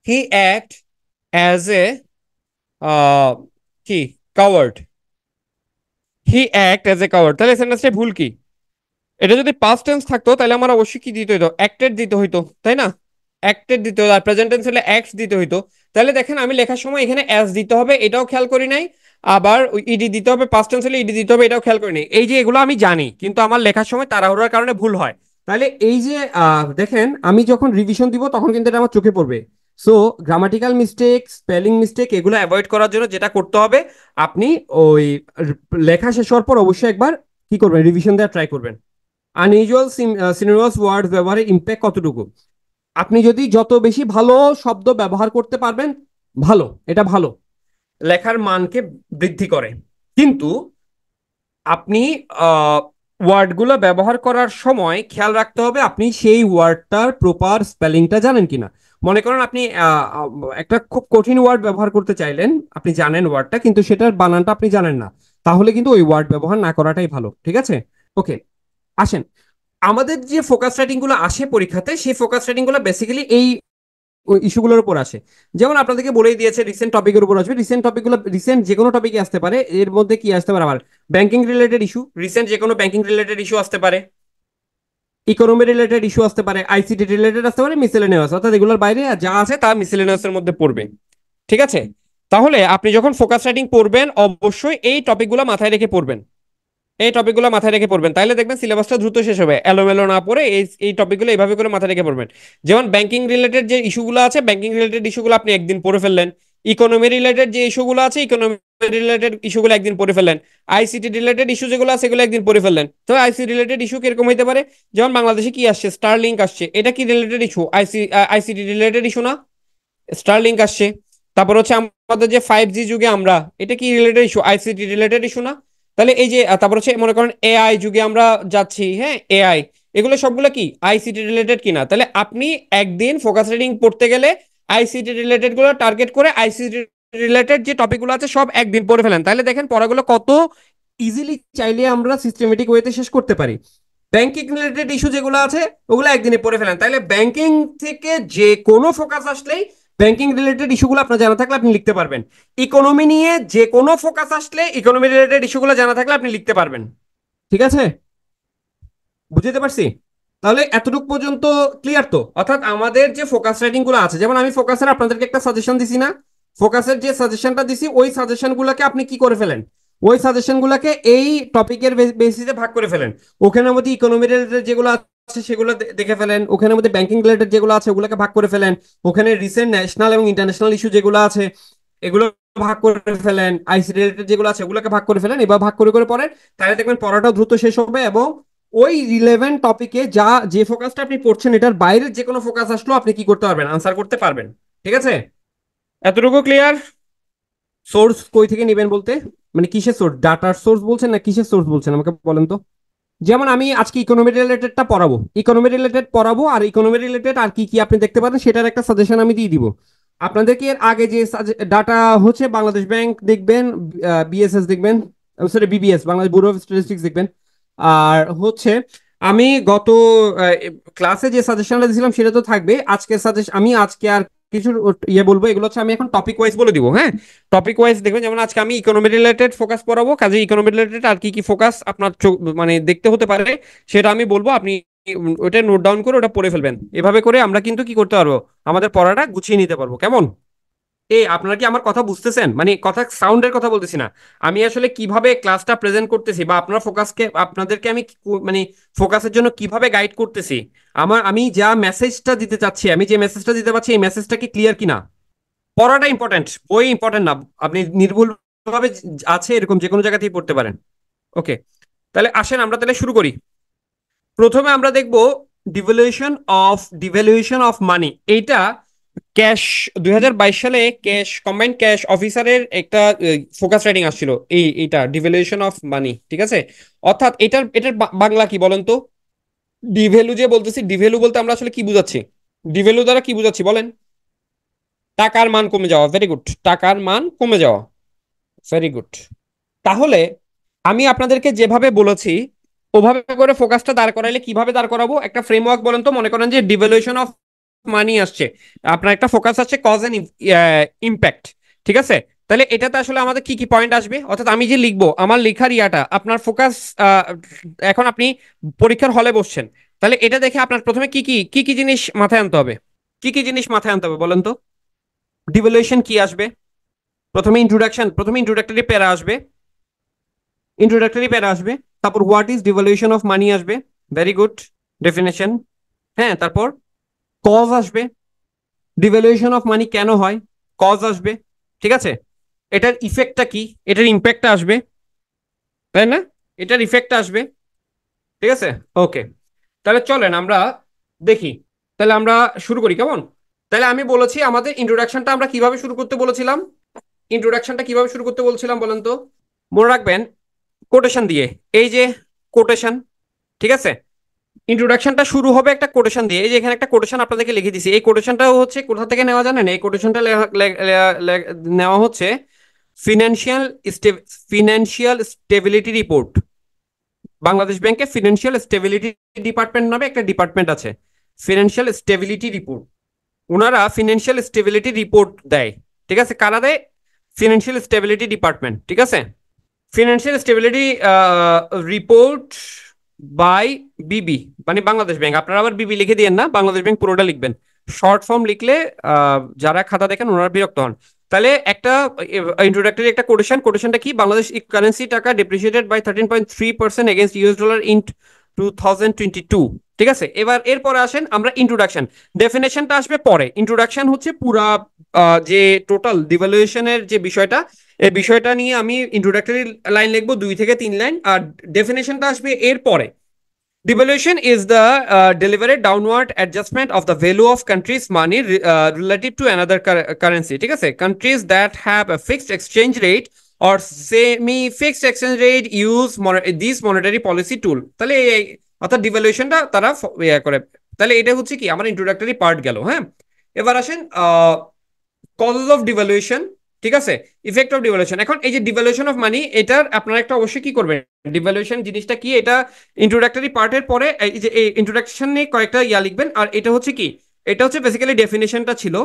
[SPEAKER 1] হি অ্যাক্ট অ্যাজ এ কি coward, he act as a coward, তাহলে সেন্টেন্সটা ভুল কি? এটা যদি পাস্ট টেন্স থাকতো তাহলে আমার অবশ্যই কি দিতে হইতো, অ্যাক্টেড দিতে হইতো, তাই না? অ্যাক্টেড দিতে হতো, আর প্রেজেন্ট টেন্স হলে অ্যাক্ট দিতে হইতো। তাহলে দেখেন আমি লেখার সময় এখানে অ্যাজ দিতে হবে এটাও খেয়াল করি নাই, আবার ইডি দিতে হবে, পাস্ট টেন্স হলে ইডি দিতে হবে এটাও খেয়াল করি নাই। এই যে এগুলো আমি জানি কিন্তু আমার লেখার সময় তাড়াহুড়োর কারণে ভুল হয়। তাহলে এই যে দেখেন আমি যখন রিভিশন দিব তখন কিন্তু এটা আমার চোখে পড়বে। So grammatical mistake, spelling mistake এগুলো অ্যাভয়েড করার জন্য যেটা করতে হবে, আপনি ওই লেখা শেষ হওয়ার পর অবশ্যই একবার কি করবেন, রিভিশন দেওয়ার ট্রাই করবেন। আনইউজুয়াল সিনোনিমাস ওয়ার্ড ব্যবহারের ইম্প্যাক্ট কতটুকু? আপনি যদি যত বেশি ভালো শব্দ ব্যবহার করতে পারবেন, ভালো, এটা ভালো, লেখার মানকে বৃদ্ধি করে। কিন্তু আপনি ওয়ার্ডগুলো ব্যবহার করার সময় খেয়াল রাখতে হবে আপনি সেই ওয়ার্ডটার প্রপার স্পেলিংটা জানেন কিনা। মনে করেন আপনি একটা খুব কঠিন ওয়ার্ড ব্যবহার করতে চাইলেন, আপনি জানেন ওয়ার্ডটা কিন্তু সেটার বানানটা আপনি জানেন না, তাহলে কিন্তু ওই ওয়ার্ড ব্যবহার না করাটাই ভালো, ঠিক আছে? ওকে, আসেন আমাদের যে ফোকাস রাইটিং গুলো আসে পরীক্ষাতে, সেই ফোকাস রাইটিং গুলো বেসিক্যালি এই ইস্যুগুলোর উপর আসে। যেমন আপনাদেরকে বলেই দিয়েছে রিসেন্ট টপিকের উপর আসবে, রিসেন্ট টপিকগুলো রিসেন্ট যে কোনো টপিকে আসতে পারে। এর মধ্যে কি আসতে পারে, আবার ব্যাংকিং রিলেটেড ইস্যু, রিসেন্ট যে কোনো ব্যাংকিং রিলেটেড ইস্যু আসতে পারে, ইকোনমি রিলেটেড ইস্যু আসতে পারে, আইসিটি রিলেটেড আসতে পারে, মিসেলেনিয়াস, অর্থাৎ এগুলোর বাইরে যা আছে তা মিসেলেনিয়াস এর মধ্যে পড়বে, ঠিক আছে? তাহলে আপনি যখন ফোকাস রাইটিং পড়বেন অবশ্যই এই টপিকগুলো মাথায় রেখে পড়বেন, এই টপিকগুলো মাথায় রেখে পড়বেন, তাইলে দেখবেন সিলেবাসটা দ্রুত শেষ হবে, এলোমেলো না পড়ে এই এই টপিকগুলো এইভাবে করে মাথায় রেখে পড়বেন। যেমন ব্যাংকিং রিলেটেড যে ইস্যুগুলো আছে, ব্যাংকিং রিলেটেড ইস্যুগুলো আপনি একদিন পড়ে ফেললেন। ইকোনমি রিলেটেড যে ইস্যুগুলো আছে, ইকোনমি রিলেটেড ইস্যুগুলো একদিন পড়ে ফেললেন। আইসিটি রিলেটেড ইস্যু যেগুলো আছে সেগুলো একদিন পড়ে ফেললেন। তো আইসি রিলেটেড ইস্যু কিরকম হতে পারে? যেমন বাংলাদেশে কি আসছে, স্টারলিংক আসছে, এটা কি related issue? ICT related issue না? স্টারলিংক আসছে। তারপর হচ্ছে আমাদের যে 5G যুগে আমরা, এটা কি related issue? ICT related issue না? তাহলে এই যে তারপর হচ্ছে মনে করেন এআই যুগে আমরা যাচ্ছি, হ্যাঁ এআই, এগুলো সবগুলো কি আইসিটি রিলেটেড কিনা? তাহলে আপনি একদিন ফোকাস রিডিং পড়তে গেলে আইসিটি রিলেটেড গুলো টার্গেট করে আইসিটি রিলেটেড যে টপিকগুলো আছে সব একদিন পড়ে ফেলেন, তাহলে দেখেন পড়াগুলো কত ইজিলি চাইলে আমরা সিস্টেমেটিক ওয়েতে শেষ করতে পারি। ব্যাংকিং রিলেটেড ইস্যু যেগুলো আছে ওগুলো একদিনে পড়ে ফেলেন, তাহলে ব্যাংকিং থেকে যে কোনো ফোকাস আসলেই ব্যাংকিং রিলেটেড ইস্যুগুলো আপনার জানা থাকলে আপনি লিখতে পারবেন। ইকোনমি নিয়ে যে কোনো ফোকাস আসলে ইকোনমি রিলেটেড ইস্যুগুলো জানা থাকলে আপনি লিখতে পারবেন, ঠিক আছে? বুঝতে পারছি? তাহলে এতটুকু পর্যন্ত ক্লিয়ার তো? অর্থাৎ আমাদের যে ফোকাস রাইটিং গুলো আছে, যেমন আমি ফোকাসের আপনাদেরকে একটা সাজেশন দিছি না, ফোকাসের যে সাজেশনটা দিছি ওই সাজেশন গুলাকে আপনি কি করে ফেলেন, ওই সাজেশন গুলাকে এই টপিকের বেসিসে ভাগ করে ফেলেন। ওখানের মধ্যে ইকোনমি রিলেটেড যেগুলো আছে সেগুলো দেখে ফেলেন, ওখানের মধ্যে ব্যাংকিং রিলেটেড যেগুলো আছে ওগুলোকে ভাগ করে ফেলেন, ওখানে রিসেন্ট ন্যাশনাল এবং ইন্টারন্যাশনাল ইস্যু যেগুলো আছে এগুলো ভাগ করে ফেলেন, আইসি রিলেটেড যেগুলো আছে ওগুলোকে ভাগ করে ফেলেন, এবার ভাগ করে করে পড়েন। তাহলে দেখবেন পড়াটাও দ্রুত শেষ হবে এবং ওই রিলেভেন্ট টপিকে যা যে ফোকাসটা আপনি পড়ছেন এটার বাইরের যে কোনো ফোকাস আসলো আপনি কি করতে পারবেন, আনসার করতে পারবেন, ঠিক আছে? এতটুকু ক্লিয়ার? সোর্স কই থেকে নেবেন বলতে মানে কিসের সোর্স, ডাটার সোর্স বলছেন না কিসের সোর্স বলছেন আমাকে বলেন তো। যেমন আমি আজকে ইকোনমি রিলেটেডটা পড়াবো, ইকোনমি রিলেটেড পড়াবো, আর ইকোনমি রিলেটেড আর কি কি আপনি দেখতে পারেন সেটার একটা সাজেশন আমি দিয়ে দিব আপনাদেরকে। এর আগে যে ডাটা হচ্ছে বাংলাদেশ ব্যাংক দেখবেন, বিএসএস দেখবেন, sorry BBS, Bangladesh bureau of statistics দেখবেন। আর হচ্ছে আমি গত ক্লাসে যে সাজেশনটা দিয়েছিলাম সেটা তো থাকবে, আজকে সাজেশন আমি আজকে আর কিছু ইয়ে বলবো, এগুলো হচ্ছে আমি এখন টপিক ওয়াইজ বলে দিব, হ্যাঁ? টপিক ওয়াইজ দেখবেন, যেমন আজকে আমি ইকোনমি রিলেটেড ফোকাস পড়াবো, কাজে ইকোনমি রিলেটেড আর কি কি ফোকাস আপনার মানে দেখতে হতে পারে সেটা আমি বলবো, আপনি ওটা নোট ডাউন করে ওটা পড়ে ফেলবেন। এভাবে করে আমরা কিন্তু কি করতে পারবো, আমাদের পড়াটা গুছিয়ে নিতে পারবো, কেমন? আপনারা কি আমার কথা বুঝতেছেন? মানে কথা সাউন্ডের কথা বলতেছি না, আমি আসলে কিভাবে ক্লাসটা প্রেজেন্ট করতেছি বা আপনার ফোকাসকে আপনাদেরকে আমি মানে ফোকাসের জন্য কিভাবে গাইড করতেছি, আমি যা মেসেজটা দিতে চাচ্ছি, আমি যে মেসেজটা দিতে পারছি এই মেসেজটা কি ক্লিয়ার কিনা? পড়াটা ইম্পর্টেন্ট, বই ইম্পর্টেন্ট না। আপনি নির্ভুল ভাবে আছে এরকম যে কোনো জায়গাতেই পড়তে পারেন। ওকে, তাহলে আসেন আমরা তাহলে শুরু করি। প্রথমে আমরা দেখব ডিভ্যালুয়েশন অফ মানি। এইটা ক্যাশ 2022 সালে ক্যাশ কম্বাইন্ড ক্যাশ অফিসারের একটা ফোকাস রাইটিং আসছিল, এইটা ডিভ্যালুয়েশন অফ মানি, ঠিক আছে? অর্থাৎ এটার বাংলা কি বলেন তো? ডিভ্যালু যে বলতেছি, ডিভ্যালু বলতে আমরা আসলে কি বুঝাচ্ছি, ডিভ্যালু দ্বারা কি বুঝাচ্ছি বলেন? টাকার মান কমে যাওয়া, ভেরি গুড, টাকার মান কমে যাওয়া, ভেরি গুড। তাহলে আমি আপনাদেরকে যেভাবে বলেছি ওভাবে করে ফোকাসটা দাঁড় করাইলে কিভাবে দাঁড় করাবো, একটা ফ্রেমওয়ার্ক বলেন তো। মনে করেন যে ডিভ্যালুয়েশন অফ মানি আসছে, আপনার একটা ফোকাস আছে কজ এন্ড ইম্প্যাক্ট, ঠিক আছে? তাহলে এটাতে আসলে আমাদের কি কি পয়েন্ট আসবে, অর্থাৎ আমি যে লিখবো আমার লেখার ইয়াটা আপনার ফোকাস। এখন আপনি পরীক্ষার হলে বসছেন, তাহলে এটা দেখে আপনার প্রথমে কি কি জিনিস মাথায় আনতে হবে, কি কি জিনিস মাথায় আনতে হবে বলেন তো? ডিভ্যালুয়েশন কি আসবে, প্রথমে ইন্ট্রোডাক্টরি প্যারা আসবে, তারপর what is devaluation of money আসবে, ভেরি গুড, ডেফিনেশন। হ্যাঁ, তারপর কজ আসবে, ডিভ্যালুয়েশন অফ মানি কেন হয়, কজ আসবে, ঠিক আছে? এটার ইফেক্টটা কি, এটার ইম্প্যাক্টটা আসবে, তাই না? এটার ইফেক্টটা আসবে, ঠিক আছে? ওকে, তাহলে চলেন আমরা দেখি। তাহলে আমরা শুরু করি কেমন? তাহলে আমি বলেছি আমাদের ইন্ট্রোডাকশনটা আমরা কিভাবে শুরু করতে বলেছিলাম, বলেন তো? মনে রাখবেন, কোটেশন দিয়ে, এই যে কোটেশন, ঠিক আছে? ইন্ট্রোডাকশনটা শুরু হবে একটা কোটেশন দিয়ে, এই যে এখানে একটা কোটেশন আপনাদেরকে লিখে দিছি। এই কোটেশনটাও হচ্ছে কোথা থেকে নেওয়া জানেন? এই কোটেশনটা নেওয়া হচ্ছে financial financial stability report. Bangladesh ব্যাংকে ফিনান্সিয়াল স্টেবিলিটি ডিপার্টমেন্ট নামে একটা ডিপার্টমেন্ট আছে, ফিনান্সিয়াল স্টেবিলিটি রিপোর্ট। ওনারা ফিনান্সিয়াল স্টেবিলিটি রিপোর্ট দেয়, ঠিক আছে? কারা দেয়? ফিনান্সিয়াল স্টেবিলিটি ডিপার্টমেন্ট, ঠিক আছে? ফিনান্সিয়াল স্টেবিলিটি রিপোর্ট বাই বিবি, মানে বাংলাদেশ ব্যাংক। আপনারা আবার বিবি লিখে দিয়েন না, বাংলাদেশ ব্যাংক পুরোটা লিখবেন। শর্ট ফর্ম লিখলে যারা খাতা দেখেন ওনারা বিরক্ত হন। তাহলে একটা ইন্ট্রোডাক্টরি একটা কোটেশনটা কি? Bangladesh currency taka depreciated by 13.3% against US dollar in 2022, ঠিক আছে? এবার এরপরে আসেন আমরা ইন্ট্রোডাকশন, ডেফিনেশনটা আসবে পরে। ইন্ট্রোডাকশন হচ্ছে পুরা যে টোটাল ডিভ্যালুয়েশনের যে বিষয়টা, এই বিষয়টা নিয়ে আমি ইন্ট্রোডাক্টরি লাইন লিখবো 2 থেকে 3 লাইন, আর ডেফিনেশনটা আসবে এর পরে। Devaluation is the deliberate downward adjustment of the value of country's money relative to another currency, ঠিক আছে? Countries that have a fixed exchange rate or semi fixed exchange rate use this monetary policy tool। তাহলে অর্থাৎ ডিভ্যালুয়েশনটা তারা ইয়ে করে। তাহলে এটা হচ্ছে কি আমার ইন্ট্রোডাক্টরি পার্ট গেল। হ্যাঁ, এবার আসেন কজেস অফ ডিভ্যালুয়েশন, ঠিক আছে? Effect of devaluation. এখন এই যে ডিভ্যালুয়েশন অফ মানি, এটার আপনারা একটা অবশ্যই কি করবেন, ডিভ্যালুয়েশন জিনিসটা কি এটা ইন্ট্রোডাক্টরি পার্টের পরে এই যে এই ইন্ট্রোডাকশন নিয়ে কয়েকটা ইয়া লিখবেন। আর এটা হচ্ছে কি, এটা হচ্ছে বেসিক্যালি ডেফিনেশনটা ছিল,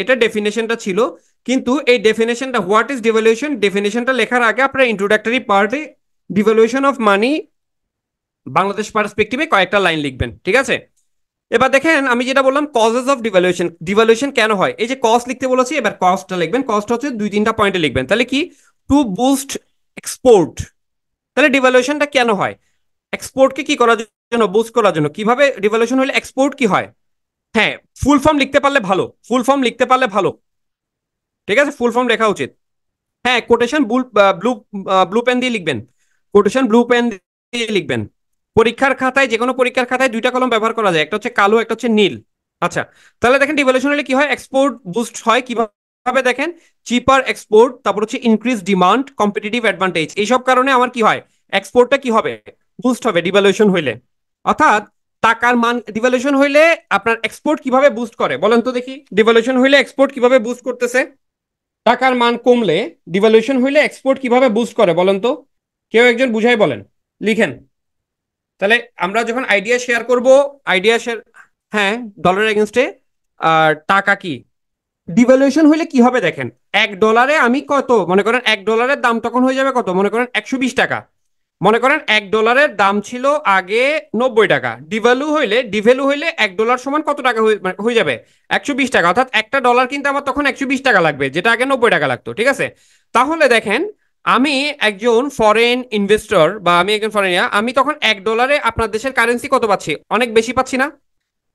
[SPEAKER 1] এটা ডেফিনেশনটা ছিল। কিন্তু এই ডেফিনেশনটা হোয়াট ইজ ডিভ্যালুয়েশন, ডেফিনেশনটা লেখার আগে আপনারা ইন্ট্রোডাক্টরি পার্টে ডিভ্যালুয়েশন অফ মানি বাংলাদেশ পার্সপেক্টিভে কয়েকটা লাইন লিখবেন, ঠিক আছে? এবার দেখেন আমি যেটা বললাম কজেস অফ ডিভ্যালুয়েশন, ডিভ্যালুয়েশন কেন হয়, এই যে কস্ট লিখতে বলেছি, এবার কস্টটা লিখবেন। কস্ট হচ্ছে 2-3টা পয়েন্টে লিখবেন। তাহলে কি, টু বুস্ট এক্সপোর্ট। তাহলে ডিভ্যালুয়েশনটা কেন হয়? এক্সপোর্টকে কি করার জন্য, বুস্ট করার জন্য। কিভাবে ডিভ্যালুয়েশন হলে এক্সপোর্ট কি হয়? হ্যাঁ, ফুল ফর্ম লিখতে পারলে ভালো, ফুল ফর্ম লিখতে পারলে ভালো, ঠিক আছে? ফুল ফর্ম লেখা উচিত। হ্যাঁ, কোটেশন ব্লু ব্লু পেন দিয়ে লিখবেন, কোটেশন ব্লু পেন দিয়ে লিখবেন। পরীক্ষার খাতায়, যে কোনো পরীক্ষার খাতায় 2টা কলম ব্যবহার করা যায়, একটা হচ্ছে কালো, একটা হচ্ছে নীল। আচ্ছা, তাহলে দেখেন ডিভ্যালুয়েশন হলে কি হয়, এক্সপোর্ট বুস্ট হয় কিভাবে দেখেন, চিপার এক্সপোর্ট, তারপর হচ্ছে ইনক্রিজ ডিমান্ড, কম্পিটিটিভ অ্যাডভান্টেজ, এইসব কারণে আমার কি হয়, এক্সপোর্টটা কি হবে, বুস্ট হবে ডিভ্যালুয়েশন হইলে। অর্থাৎ টাকার মান ডিভ্যালুয়েশন হইলে আপনার এক্সপোর্ট কিভাবে বুস্ট করে বলেন তো দেখি, ডিভ্যালুয়েশন হইলে এক্সপোর্ট কিভাবে বুস্ট করতেছে? টাকার মান কমলে ডিভ্যালুয়েশন হইলে এক্সপোর্ট কিভাবে বুস্ট করে বলেন তো? কেউ একজন বুঝাই বলেন, লিখেন। তাহলে আমরা যখন আইডিয়া শেয়ার করব, আইডিয়া শেয়ার, হ্যাঁ, ডলার এগেনস্টে আর টাকা কি ডিভ্যালুয়েশন হইলে কি হবে দেখেন। $1 আমি কত, মনে করেন $1 দাম তখন হয়ে যাবে কত, মনে করেন 120 টাকা। মনে করেন $1 দাম ছিল আগে 90 টাকা, ডিভ্যালু হইলে $1 সমান কত টাকা হয়ে যাবে, 120 টাকা। অর্থাৎ একটা ডলার কিন্তু আমার তখন 120 টাকা লাগবে, যেটা আগে 90 টাকা লাগতো, ঠিক আছে? তাহলে দেখেন, আমি একজন ফরেন ইনভেস্টর বা আমি একজন ফরেন, আমি তখন $1 আপনার দেশের কারেন্সি কত পাচ্ছি, অনেক বেশি পাচ্ছি না?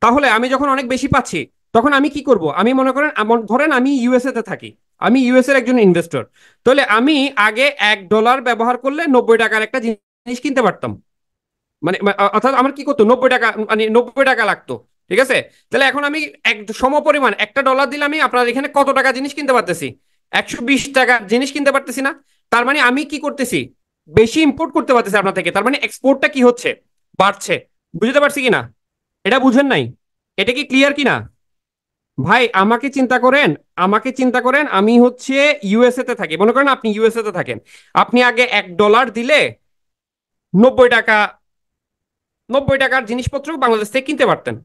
[SPEAKER 1] তাহলে আমি যখন অনেক বেশি পাচ্ছি, তখন আমি কি করব, আমি মনে করেন ধরেন আমি ইউএসএ তে থাকি, আমি ইউএসএ এর একজন ইনভেস্টর। তাহলে আমি আগে $1 ব্যবহার করলে 90 টাকার একটা জিনিস কিনতে পারতাম। অর্থাৎ আমার কি করতো, 90 টাকা, মানে 90 টাকা লাগতো, ঠিক আছে? তাহলে এখন আমি এক সমপরিমাণ একটা ডলার দিলে আমি আপনার এখানে কত টাকা জিনিস কিনতে পারতেছি, 120 টাকা জিনিস কিনতে পারতেছি না? তার মানে আমি কি করতেছি, বেশি ইম্পোর্ট করতে পারতেছি আপনার থেকে, তার মানে এক্সপোর্টটা কি হচ্ছে, বাড়ছে। বুঝতে পারছি কিনা? এটা বুঝেন নাই? এটা কি ক্লিয়ার কিনা? ভাই আমাকে চিন্তা করেন, আমি হচ্ছে ইউএসএ তে থাকি, মনে করেন আপনি ইউএসএ তে থাকেন। আপনি আগে $1 দিলে 90 টাকা, 90 টাকার জিনিসপত্র বাংলাদেশ থেকে কিনতে পারতেন।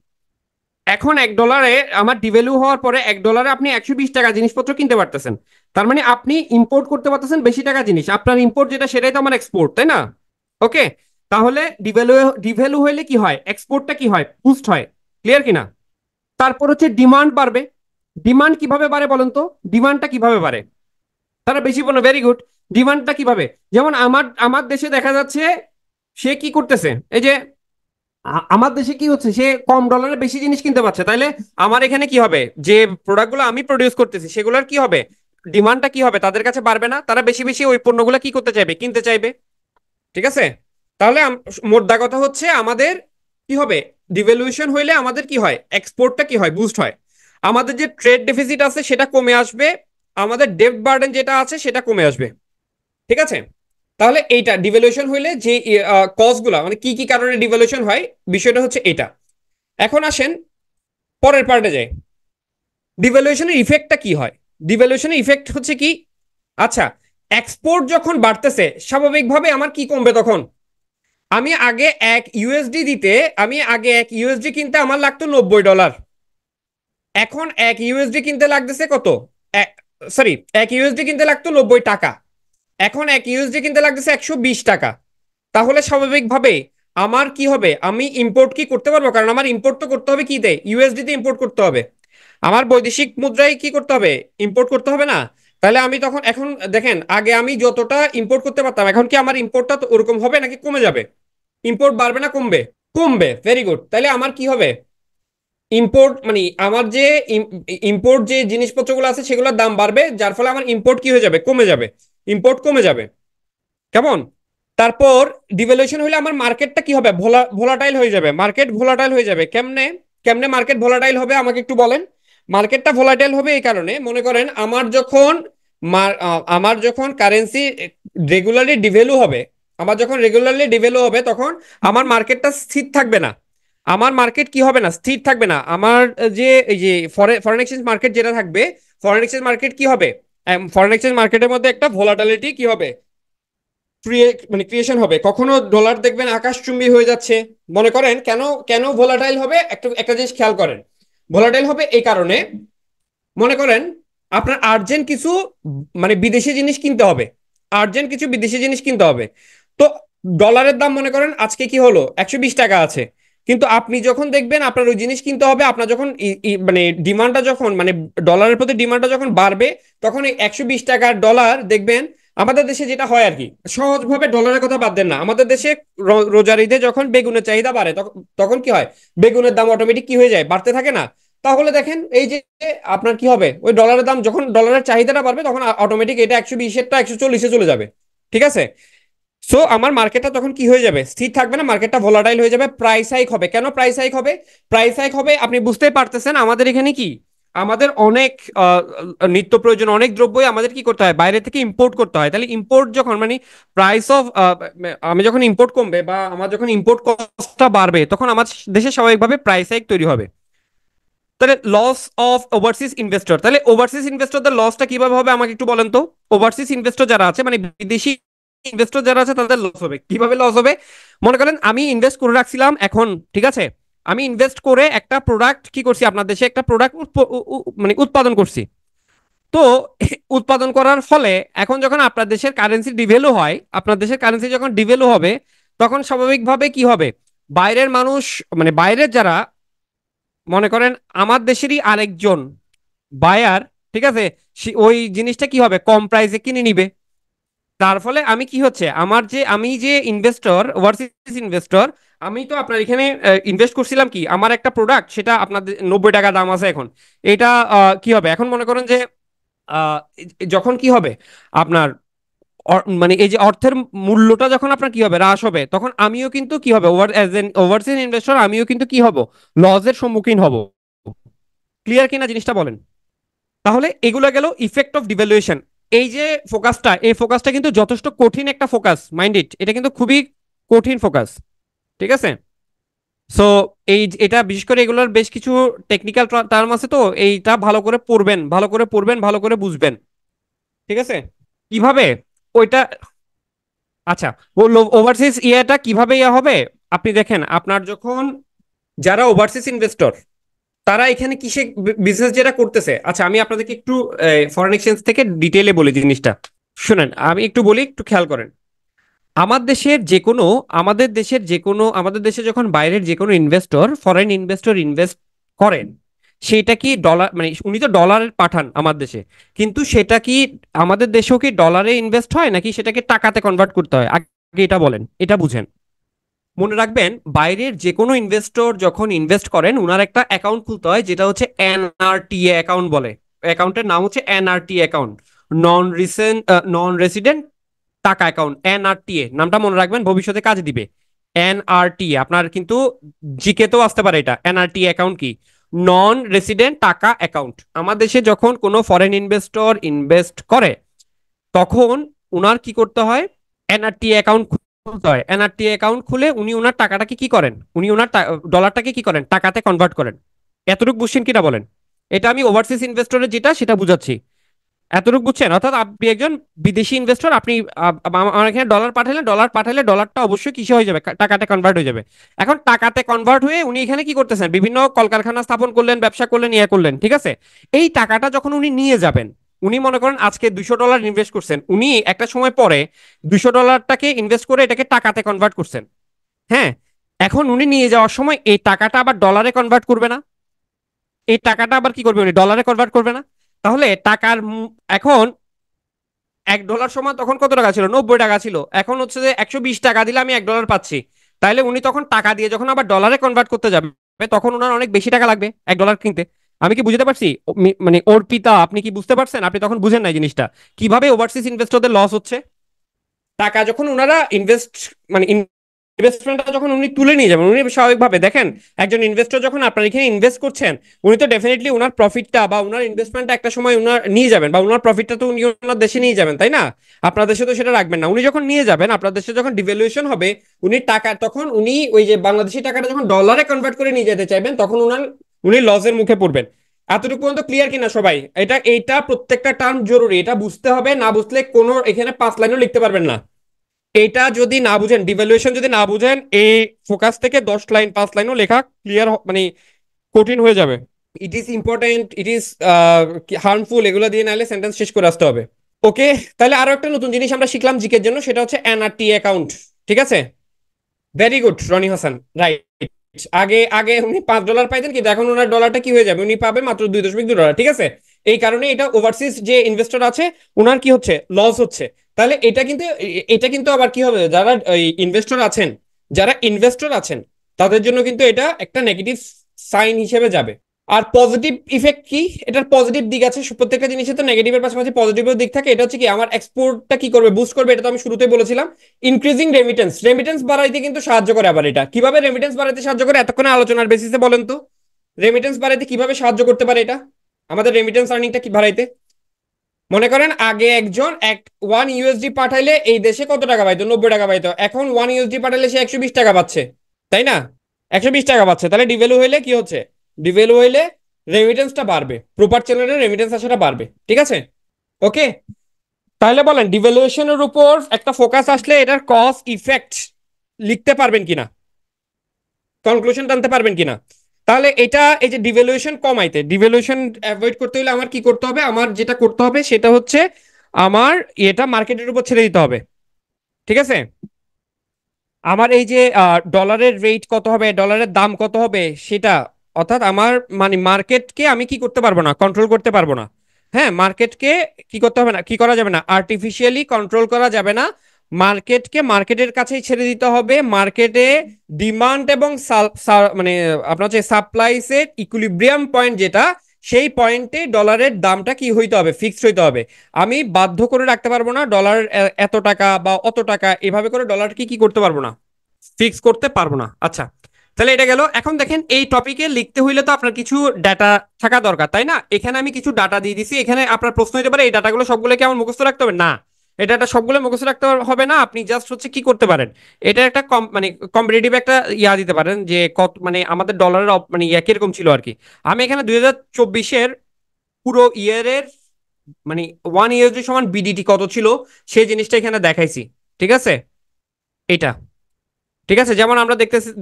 [SPEAKER 1] এখন $1 আমার ডিভ্যালু হওয়ার পরে $1 আপনি 120 টাকা জিনিসপত্র কিনতে পারতেছেন। তার মানে আপনি ইম্পোর্ট করতে পারতেছেন বেশি টাকা জিনিস, আপনার ইম্পোর্ট যেটা সেটাই তো আমার এক্সপোর্ট, তাই না? ওকে, তাহলে ডিভ্যালু ডিভ্যালু হইলে কি হয়, এক্সপোর্টটা কি হয়, বুস্ট হয়। ক্লিয়ার কিনা? তারপর হচ্ছে ডিমান্ড বাড়বে। ডিমান্ড কিভাবে বাড়ে বলেন তো? ডিমান্ডটা কিভাবে বাড়ে? তারা বেশি পণ্য, ভেরি গুড। ডিমান্ডটা কিভাবে? যেমন আমার আমার দেশে দেখা যাচ্ছে সে কি করতেছে, এই যে আমার দেশে কি হচ্ছে, সে কম ডলারে বেশি জিনিস কিনতে পারছে, তাইলে আমার এখানে কি হবে, যে প্রোডাক্টগুলো আমি প্রডিউস করতেছি সেগুলোর কি হবে, ডিমান্ডটা কি হবে, তাদের কাছে বাড়বে না, তারা বেশি বেশি ওই পণ্যগুলো কি করতে চাইবে, কিনতে চাইবে। ঠিক আছে? তাহলে মোদ্দা কথা হচ্ছে আমাদের কি হবে, ডিভ্যালুয়েশন হইলে আমাদের কি হয়, এক্সপোর্টটা কি হয়, বুস্ট হয়। আমাদের যে ট্রেড ডেফিসিট আছে সেটা কমে আসবে, আমাদের ডেট বার্ডেন যেটা আছে সেটা কমে আসবে। ঠিক আছে? তাহলে এইটা ডিভ্যালুয়েশন হইলে যে কজ গুলা, মানে কি কি কারণে ডিভ্যালুয়েশন হয়, বিষয়টা হচ্ছে এটা। এখন আসেন পরের পার্টে যাই। ডিভ্যালুয়েশনের ইফেক্টটা কি হয়? ডিভ্যালুয়েশনের ইফেক্ট হচ্ছে কি, আচ্ছা, এক্সপোর্ট যখন বাড়তেছে স্বাভাবিকভাবে আমার কি কমবে তখন। আমি আগে এক ইউএসডি দিতে, আমি আগে এক ইউএসডি কিনতে আমার লাগতো $90। এখন এক ইউএসডি কিনতে লাগতেছে কত, সরি, এক ইউএসডি কিনতে লাগতো 90 টাকা, এখন এক ইউএসডি কিনতে লাগতেছে 120 টাকা। তাহলে স্বাভাবিকভাবে আমার কি হবে, আমি ইম্পোর্ট কি করতে পারবো, কারণ আমার ইম্পোর্ট তো করতে হবে কি দে, ইউএসডি তে ইম্পোর্ট করতে হবে। আমার বৈদেশিক মুদ্রায় কি করতে হবে, ইম্পোর্ট করতে হবে না? তাহলে আমি তখন, এখন দেখেন, আগে আমি যতটা ইম্পোর্ট করতে পারতাম, এখন কি আমার ইম্পোর্টটা তো ওরকম হবে নাকি কমে যাবে? ইম্পোর্ট বাড়বে না কমবে? কমবে, ভেরি গুড। তাহলে আমার কি হবে, ইম্পোর্ট মানে আমার যে ইম্পোর্ট যে জিনিসপত্রগুলো আছে সেগুলোর দাম বাড়বে, যার ফলে আমার ইম্পোর্ট কি হয়ে যাবে, কমে যাবে। ইম্পোর্ট কমে যাবে। কেমন? তারপর ডিভ্যালুয়েশন হলে আমার মার্কেটটা কি হবে, ভোলাটাইল হয়ে যাবে, মার্কেট ভোলাটাইল হয়ে যাবে। কেমনে? কেমনে মার্কেট ভোলাটাইল হবে আমাকে একটু বলেন। মার্কেটটা ভোলাটাইল হবে এই কারণে, মনে করেন আমার যখন কারেন্সি রেগুলারলি ডিভ্যালু হবে, আমার যখন রেগুলারলি ডিভ্যালু হবে তখন আমার মার্কেটটা স্থির থাকবে না। আমার মার্কেট কি হবে না, স্থির থাকবে না। আমার যে এই যে ফরেন এক্সচেঞ্জ মার্কেট যেটা থাকবে, ফরেন এক্সচেঞ্জ মার্কেট কি হবে, ফরেন এক্সচেঞ্জ মার্কেটের মধ্যে একটা ভোলাটিলিটি কি হবে, মানে ক্রিয়েশন হবে। কখনো ডলার দেখবেন আকাশচুম্বী হয়ে যাচ্ছে। মনে করেন কেন, কেন ভোলাটাইল হবে, একটা একটা জিনিস খেয়াল করেন। ভোলাটাইল হবে এই কারণে, মনে করেন আপনার আর্জেন্ট কিছু মানে বিদেশি জিনিস কিনতে হবে, আর্জেন্ট কিছু বিদেশি জিনিস কিনতে হবে। তো ডলারের দাম মনে করেন আজকে কি হলো, 120 টাকা আছে। কিন্তু আপনি যখন দেখবেন আপনার ওই জিনিস কিনতে হবে, আপনার যখন মানে ডিমান্ডটা যখন, মানে ডলারের প্রতি ডিমান্ডটা যখন বাড়বে, তখন এই 120 টাকার ডলার দেখবেন। আমাদের দেশে যেটা হয় আর কি, সহজভাবে ডলারের কথা বাদ দেন না, আমাদের দেশে রোজার ঈদে যখন বেগুনের চাহিদা বাড়ে, তখন তখন কি হয়, বেগুনের দাম অটোমেটিক কি হয়ে যায়, বাড়তে থাকে না? তাহলে দেখেন এই যে আপনার কি হবে, ওই ডলারের দাম যখন ডলারের চাহিদাটা বাড়বে তখন অটোমেটিক এটা 120-এরটা 140-এ চলে যাবে। ঠিক আছে? সো আমার মার্কেটটা তখন কি হয়ে যাবে, স্থির থাকবে না, মার্কেটটা ভোলাটাইল হয়ে যাবে, প্রাইস হাইক হবে। কেন প্রাইস হাইক হবে? প্রাইস হাইক হবে, আপনি বুঝতেই পারতেছেন, আমাদের এখানে কি, আমাদের অনেক নিত্য প্রয়োজন অনেক দ্রব্যই আমাদের কি করতে হয়, বাইরে থেকে ইম্পোর্ট করতে হয়। তাহলে ইম্পোর্ট যখন মানে প্রাইস অফ, আমি যখন ইম্পোর্ট কমবে বা আমার যখন ইম্পোর্ট কস্টটা বাড়বে, তখন আমার দেশে স্বাভাবিকভাবে প্রাইস হাইক তৈরি হবে। তাহলে লস অফ ওভারসিজ ইনভেস্টর, তাহলে ওভারসিজ ইনভেস্টরদের লসটা কিভাবে হবে আমাকে একটু বলেন তো। ওভারসিজ ইনভেস্টর যারা আছে, মানে বিদেশি ইনভেস্টর যারা আছে, তাদের লস হবে কিভাবে, লস হবে? মনে করেন আমি ইনভেস্ট করে রাখছিলাম এখন, ঠিক আছে, আমি ইনভেস্ট করে একটা প্রোডাক্ট কি করছি, আপনার দেশে একটা প্রোডাক্ট মানে উৎপাদন করছি। তো উৎপাদন করার ফলে এখন যখন আপনার দেশের কারেন্সি ডিভ্যালু হয়, আপনার দেশের কারেন্সি যখন ডিভ্যালু হবে, তখন স্বাভাবিকভাবে কি হবে, বাইরের মানুষ, মানে বাইরের যারা, মনে করেন আমার দেশেরই আরেকজন বায়ার, ঠিক আছে, ওই জিনিসটা কি হবে, কম প্রাইসে কিনে নিবে। তার ফলে আমি কি হচ্ছে, আমি যে ইনভেস্টর, ওভারসিজ ইনভেস্টর, আমি তো আপনার এখানে ইনভেস্ট করছিলাম কি, আমার একটা প্রোডাক্ট, সেটা আপনাদের 90 টাকা দাম আছে এখন। এটা কি হবে, এখন মনে করেন যে আহ, যখন কি হবে আপনার, মানে এই যে অর্থের মূল্যটা যখন আপনার কি হবে, হ্রাস হবে, তখন আমিও কিন্তু কি হবে, অ্যাজ এন ওভারসিজ ইনভেস্টর আমিও কিন্তু কি হব, লসের সম্মুখীন হব। ক্লিয়ার কিনা জিনিসটা বলেন। তাহলে এগুলো গেল ইফেক্ট অফ ডিভ্যালুয়েশন। এই যে ফোকাসটা, এই ফোকাসটা কিন্তু যথেষ্ট কঠিন একটা ফোকাস, মাইন্ড ইট, এটা কিন্তু খুবই কঠিন ফোকাস। ঠিক আছে? সো এটা বিশেষ করে এগুলোর বেশ কিছু টেকনিক্যাল টার্ম আছে, তো এইটা ভালো করে পড়বেন, ভালো করে পড়বেন, ভালো করে বুঝবেন। ঠিক আছে? কিভাবে ওইটা, আচ্ছা, ওভারসিজ ইয়েটা কিভাবে ইয়ে হবে? আপনি দেখেন, আপনার যখন যারা ওভারসিজ ইনভেস্টর তারা এখানে কিসে বিজনেস যেটা করতেছে, আচ্ছা আমি আপনাদেরকে একটু ফরেন এক্সচেঞ্জ থেকে ডিটেইলে বলি জিনিসটা। শুনেন, আমি একটু বলি, একটু খেয়াল করেন। আমার দেশের যে কোনো আমাদের দেশের যে কোনো আমাদের দেশে যখন বাইরের যে কোনো ইনভেস্টর, ফরেন ইনভেস্টর ইনভেস্ট করেন, সেটা কি ডলার, মানে উনি তো ডলারের পাঠান আমার দেশে, কিন্তু সেটা কি আমাদের দেশেও কি ডলারে ইনভেস্ট হয় নাকি সেটাকে টাকাতে কনভার্ট করতে হয়? আগে এটা বলেন, এটা বুঝেন। মনে রাখবেন, বাইরের যে কোনো ইনভেস্টর যখন ইনভেস্ট করেন উনার একটা অ্যাকাউন্ট খুলতে হয়, যেটা হচ্ছে এনআরটিএ অ্যাকাউন্ট বলে। অ্যাকাউন্টের নাম হচ্ছে এনআরটিএ অ্যাকাউন্ট, নন রেসিডেন্ট টাকা অ্যাকাউন্ট। এনআরটিএ নামটা মনে রাখবেন, ভবিষ্যতে কাজে দিবে। এনআরটিএ আপনার কিন্তু জিকে তো আসতে পারে, এটা এনআরটিএ অ্যাকাউন্ট কি? নন রেসিডেন্ট টাকা অ্যাকাউন্ট। আমার দেশে যখন কোনো ফরেন ইনভেস্টর ইনভেস্ট করে তখন উনার কি করতে হয়? এনআরটি অ্যাকাউন্ট খুলতে হয়। এনআরটি অ্যাকাউন্ট খুলে উনি ওনার টাকাটাকে কি করেন, উনি ওনার ডলারটাকে কি করেন, টাকাতে কনভার্ট করেন। এতটুকু বুঝছেন কিনা বলেন? এটা আমি ওভারসিজ ইনভেস্টরের যেটা সেটা বুঝাচ্ছি। এতটুকু বুঝছেন? অর্থাৎ আপনি একজন বিদেশি ইনভেস্টর, আপনি আমার এখানে ডলার পাঠালে ডলারটা অবশ্যই কিসে হয়ে যাবে, টাকাতে কনভার্ট হয়ে যাবে। এখন টাকাতে কনভার্ট হয়ে উনি এখানে কি করতেছেন, বিভিন্ন কলকারখানা স্থাপন করলেন, ব্যবসা করলেন, ইয়ে করলেন, ঠিক আছে? এই টাকাটা যখন উনি নিয়ে যাবেন, উনি মনে করেন আজকে $200 ইনভেস্ট করছেন, উনি একটা সময় পরে $200টাকে ইনভেস্ট করে এটাকে টাকাতে কনভার্ট করছেন। হ্যাঁ, এখন উনি নিয়ে যাওয়ার সময় এই টাকাটা আবার ডলারে কনভার্ট করবে না? এই টাকাটা আবার কি করবে, উনি ডলারে কনভার্ট করবে না? তাহলে এখন $1 সমান তখন কত টাকা ছিল? 90 টাকা ছিল। এখন হচ্ছে যে 120 টাকা দিলে আমি $1 পাচ্ছি। তাইলে উনি তখন টাকা দিয়ে যখন আবার ডলারে কনভার্ট করতে যাবে, তখন ওনার অনেক বেশি টাকা লাগবে $1 কিনতে। আমি কি বুঝতে পারছি? মানে অর্পিতা, আপনি কি বুঝতে পারছেন? আপনি তখন বুঝেন না এই জিনিসটা, কিভাবে ওভারসিজ ইনভেস্টরদের লস হচ্ছে। টাকা যখন ওনারা মানে ইনভেস্টমেন্টটা যখন উনি তুলে নিয়ে যাবেন, উনি স্বাভাবিকভাবে দেখেন, একজন ইনভেস্টর যখন আপনার এখানে ইনভেস্ট করছেন, উনি তো ডেফিনেটলি ওনার প্রফিটটা বা ওনার ইনভেস্টমেন্টটা একটা সময় ওনার নিয়ে যাবেন, বা ওনার প্রফিটটা তো উনি ওনার দেশে নিয়ে যাবেন, তাই না? আপনার দেশে তো সেটা রাখবেন না। উনি যখন নিয়ে যাবেন, আপনার দেশে যখন ডিভ্যালুয়েশন হবে, উনি টাকা তখন উনি ওই যে বাংলাদেশি টাকাটা যখন ডলারে কনভার্ট করে নিয়ে যেতে চাইবেন, তখন উনি লসের মুখে পড়বেন। এতটুকু পর্যন্ত ক্লিয়ার কিনা সবাই? এইটা প্রত্যেকটা টার্ম জরুরি, এটা বুঝতে হবে, না বুঝলে কোনো এখানে 5 লাইনও লিখতে পারবেন না। এটা যদি না বুঝেন, ডিভ্যালুয়েশন যদি না বুঝেন, এই ফোকাস থেকে 10 লাইন 5 লাইনও লেখা ক্লিয়ার, মানে কঠিন হয়ে যাবে। It is important, it is harmful, এগুলো দিয়ে নাহলে সেন্টেন্স শেষ করে আসতে হবে। ওকে, তাহলে আরো একটা নতুন জিনিস আমরা শিখলাম জিকের জন্য, সেটা হচ্ছে এনআরটি অ্যাকাউন্ট। ঠিক আছে, very good Rony Hasan, right. আগে আগে উনি $5 পাইতেন, কিন্তু এখন ওনার ডলারটা কি হয়ে যাবে, উনি পাবে মাত্র $2.2। ঠিক আছে, এই কারণে এটা ওভারসিজ যে ইনভেস্টর আছে ওনার কি হচ্ছে, লস হচ্ছে। তাহলে এটা কিন্তু আবার কি হবে, যারা ইনভেস্টর আছেন, যারা ইনভেস্টর আছেন তাদের জন্য কিন্তু এটা একটা নেগেটিভ সাইন হিসেবে যাবে। আর পজিটিভ ইফেক্ট কি? এটার পজিটিভ দিক আছে, প্রত্যেকটা জিনিসে তো নেগেটিভের পাশাপাশি পজিটিভের দিক থাকে। এটা হচ্ছে কি, আমার এক্সপোর্টটা কি করবে, বুস্ট করবে, এটা তো আমি শুরুতেই বলেছিলাম। ইনক্রিজিং রেমিটেন্স, রেমিটেন্স বাড়াইতে কিন্তু সাহায্য করে। আবার এটা কিভাবে রেমিটেন্স বাড়াইতে সাহায্য করে, এতক্ষণে আলোচনার বেসিসে বলেন তো, রেমিটেন্স বাড়াইতে কিভাবে সাহায্য করতে পারে এটা, আমাদের রেমিটেন্স আর্নিংটা কি বাড়াইতে? মনে করেন আগে একজন 1 USD পাঠাইলে এই দেশে কত টাকা পাইতো, 90 টাকা পাইতো। এখন 1 USD পাঠাইলে সে 120 টাকা পাচ্ছে, তাই না? 120 টাকা পাচ্ছে, তাহলে ডিভ্যালু হইলে কি হচ্ছে, ডিভ্যালু হইলে রেমিটেন্সটা বাড়বে, প্রপার চ্যানেলে রেমিটেন্স আসাটা বাড়বে। ঠিক আছে? ওকে, তাহলে বলেন ডিভ্যালুয়েশনের উপর একটা ফোকাস আসলে এটার কজ ইফেক্ট লিখতে পারবেন কিনা, কনক্লুশন টানতে পারবেন কিনা? তাহলে এটা, এই যে ডিভ্যালুয়েশন অ্যাভয়েড করতে হলে আমার কি করতে হবে, আমার যেটা করতে হবে সেটা হচ্ছে আমার এটা মার্কেটের উপর ছেড়ে দিতে হবে। ঠিক আছে, আমার এই যে ডলারের রেট কত হবে, ডলারের দাম কত হবে সেটা, অর্থাৎ আমার মানে মার্কেটকে আমি কি করতে পারবো না, কন্ট্রোল করতে পারবো না। হ্যাঁ, মার্কেটকে কি করতে হবে না, কি করা যাবে না, আর্টিফিশিয়ালি কন্ট্রোল করা যাবে না। মার্কেটকে মার্কেটের কাছেই ছেড়ে দিতে হবে। মার্কেটে ডিমান্ড এবং মানে আপনার হচ্ছে সাপ্লাইসের ইকুইলিব্রিয়াম পয়েন্ট যেটা, সেই পয়েন্টে ডলারের দামটা কি হইতে হবে, ফিক্সড হইতে হবে। আমি বাধ্য করে রাখতে পারবো না ডলার এত টাকা বা অত টাকা, এভাবে করে ডলার কি করতে পারবো না, ফিক্স করতে পারবো না। আচ্ছা, তাহলে এটা গেল। এখন দেখেন, এই টপিকে লিখতে হইলে তো আপনার কিছু ডাটা থাকা দরকার, তাই না? এখানে আমি কিছু ডাটা দিয়ে দিছি, এখানে আপনার প্রশ্ন হতে পারে এই ডাটাগুলো সবগুলো কি আমার মুখস্থ রাখতে হবে? না, এটা একটা সবগুলো মুখস্থ রাখতে হবে না, আপনি জাস্ট হচ্ছে কি করতে পারেন, এটা একটা মানে কম্পিটিটিভ একটা দিতে পারেন যে কত মানে আমাদের ডলারের মানে কিরকম ছিল আর কি। আমি এখানে 2024-এর পুরো ইয়ারের মানে 1 USD সমান বিডিটি কত ছিল সেই জিনিসটা এখানে দেখাইছি। ঠিক আছে, এটা ঠিক আছে। যেমন আমরা